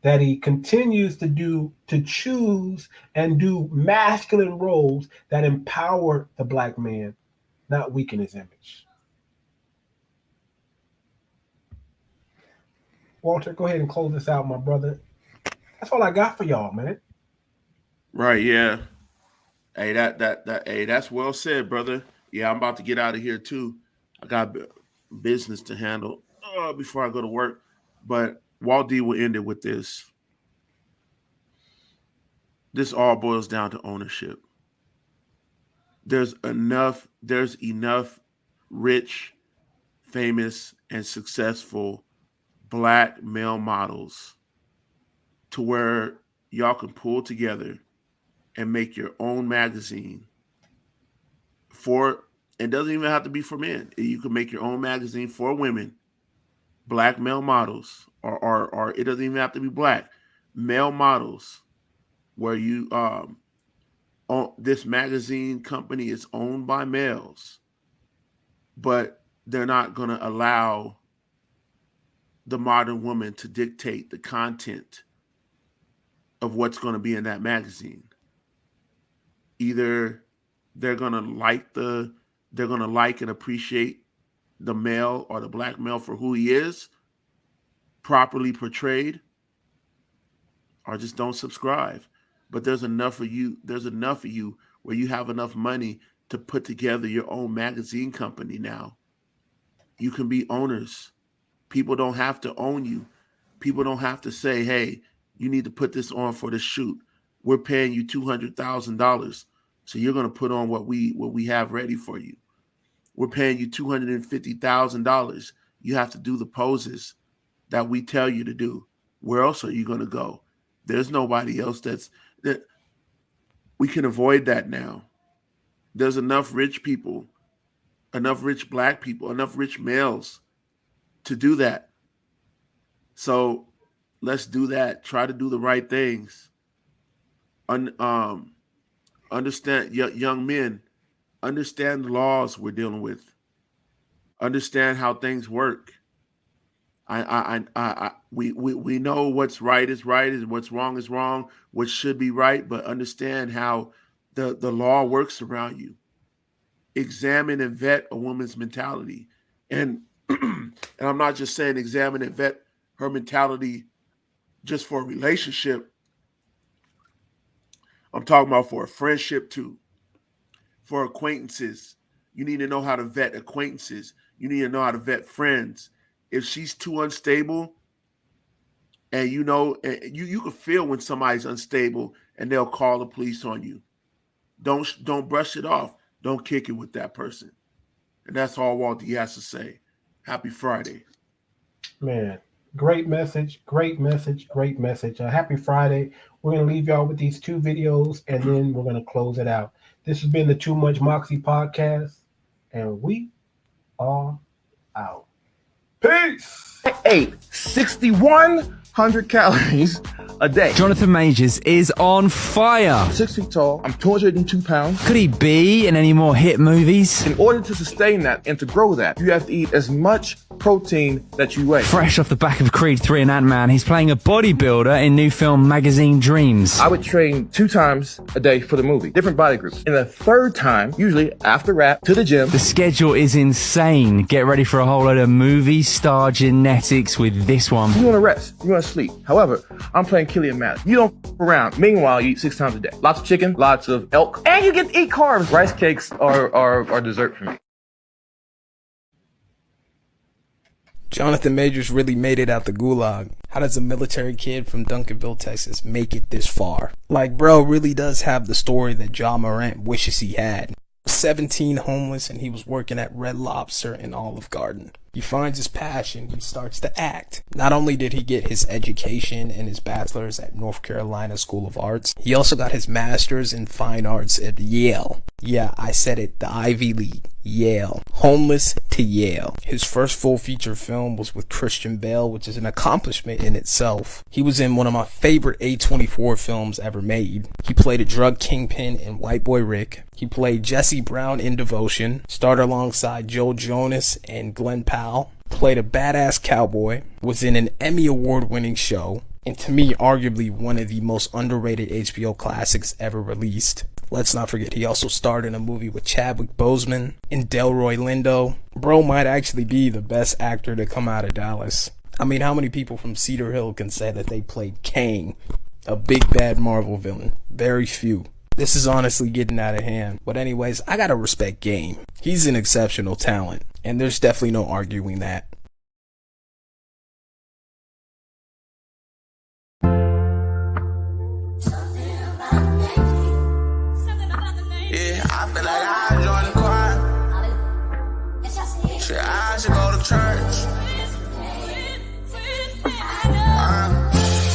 that he continues to choose and do masculine roles that empower the black man, not weaken his image. Walter, go ahead and close this out, my brother. That's all I got for y'all, man. Right, yeah. Hey, hey, that's well said, brother. Yeah, I'm about to get out of here too. I got business to handle before I go to work. But Walt D will end it with this. This all boils down to ownership. There's enough rich, famous, and successful black male models to where y'all can pull together and make your own magazine it doesn't even have to be for men. You can make your own magazine for women, black male models, or it doesn't even have to be black, male models, where you this magazine company is owned by males, but they're not going to allow the modern woman to dictate the content of what's going to be in that magazine. Either they're going to like and appreciate the male or the black male for who he is, properly portrayed, or just don't subscribe. But there's enough of you where you have enough money to put together your own magazine company now. You can be owners. People don't have to own you. People don't have to say, hey, you need to put this on for the shoot. We're paying you $200,000. So you're going to put on what we have ready for you. We're paying you $250,000. You have to do the poses that we tell you to do. Where else are you going to go? There's nobody else that we can avoid that now. There's enough rich people, enough rich black people, enough rich males to do that. So let's do that. Try to do the right things. Understand, young men, understand the laws we're dealing with. Understand how things work. We know what's right is right, and what's wrong is wrong, what should be right, but understand how the law works around you. Examine and vet a woman's mentality. And and I'm not just saying examine and vet her mentality just for a relationship. I'm talking about for a friendship too, for acquaintances. You need to know how to vet acquaintances. You need to know how to vet friends. If she's too unstable, and you can feel when somebody's unstable, and they'll call the police on you. Don't brush it off. Don't kick it with that person. And that's all Walt has to say. Happy Friday. Man, great message, great message, great message. Happy Friday. We're going to leave y'all with these 2 videos, and then we're going to close it out. This has been the Too Much Moxie podcast, and we are out. Peace. Ate 6,100 calories a day. Johnathan Majors is on fire. 6 feet tall. I'm 202 pounds. Could he be in any more hit movies? In order to sustain that and to grow that, you have to eat as much protein that you weigh. Fresh off the back of Creed 3 and Ant-Man, he's playing a bodybuilder in new film Magazine Dreams. I would train 2 times a day for the movie, different body groups. And the 3rd time, usually after rap, to the gym. The schedule is insane. Get ready for a whole load of movie star genetics with this one. You want to rest, you want to sleep. However, I'm playing Killian Matt. You don't f around. Meanwhile, you eat 6 times a day. Lots of chicken, lots of elk, and you get to eat carbs. Rice cakes are dessert for me. Johnathan Majors really made it out the gulag. How does a military kid from Duncanville, Texas make it this far? Like, bro really does have the story that Ja Morant wishes he had. 17 homeless, and he was working at Red Lobster in Olive Garden. He finds his passion, he starts to act. Not only did he get his education and his bachelor's at North Carolina School of Arts, he also got his master's in fine arts at Yale. Yeah, I said it, the Ivy League. Yale. Homeless to Yale. His first full feature film was with Christian Bale, which is an accomplishment in itself. He was in one of my favorite A24 films ever made. He played a drug kingpin in White Boy Rick. He played Jesse Brown in Devotion, starred alongside Joe Jonas and Glenn Powell, played a badass cowboy, was in an Emmy Award-winning show, and to me, arguably one of the most underrated HBO classics ever released. Let's not forget, he also starred in a movie with Chadwick Boseman and Delroy Lindo. Bro might actually be the best actor to come out of Dallas. I mean, how many people from Cedar Hill can say that they played Kang, a big bad Marvel villain? Very few. This is honestly getting out of hand. But anyways, I gotta respect Game. He's an exceptional talent, and there's definitely no arguing that. Yeah, I feel like I joined